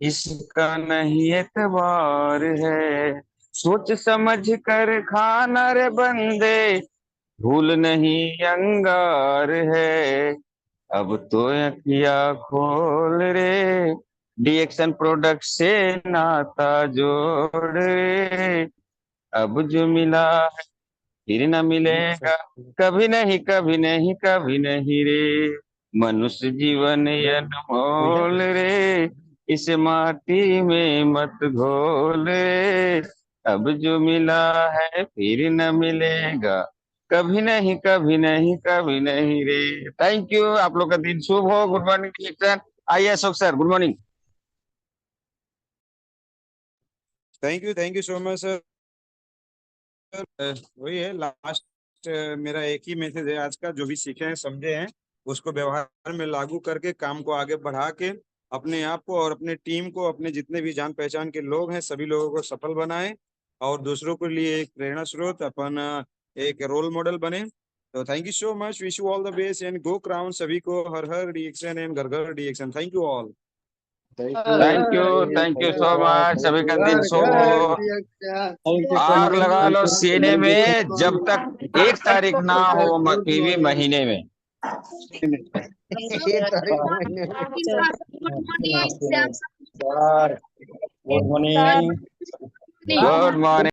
इसका नहीं एतबार है, सोच समझ कर खाना रे बंदे, भूल नहीं अंगार है, अब तो अखिया खोल रे, डिएक्शन प्रोडक्ट से नाता जोड़ रे, अब जो मिला है फिर न मिलेगा, कभी नहीं कभी नहीं कभी नहीं रे, मनुष्य जीवन अनमोल रे, इस माटी में मत घोल रे, अब जो मिला है फिर न मिलेगा, कभी नहीं कभी नहीं कभी नहीं रे। Thank you. आप लोग का दिन शुभ हो। Good morning. आइए Ashok sir, good morning. Thank you so much sir. वही है लास्ट, मेरा एक ही मैसेज है आज का, जो भी सीखे हैं समझे हैं उसको व्यवहार में लागू करके काम को आगे बढ़ा के अपने आप को और अपने टीम को, अपने जितने भी जान पहचान के लोग हैं सभी लोगों को सफल बनाएं और दूसरों के लिए एक प्रेरणा स्रोत, अपन एक रोल मॉडल बने। तो thank you so much, wish you all the best and go crown सभी को, हर हर डिएक्शन एंड घर घर डिएक्शन। Thank you all. Thank you so much. सभी का दिन शुभ हो। आग लगा लो सीने में जब तक 1 तारीख ना हो पीवी महीने में। Good morning. Good morning.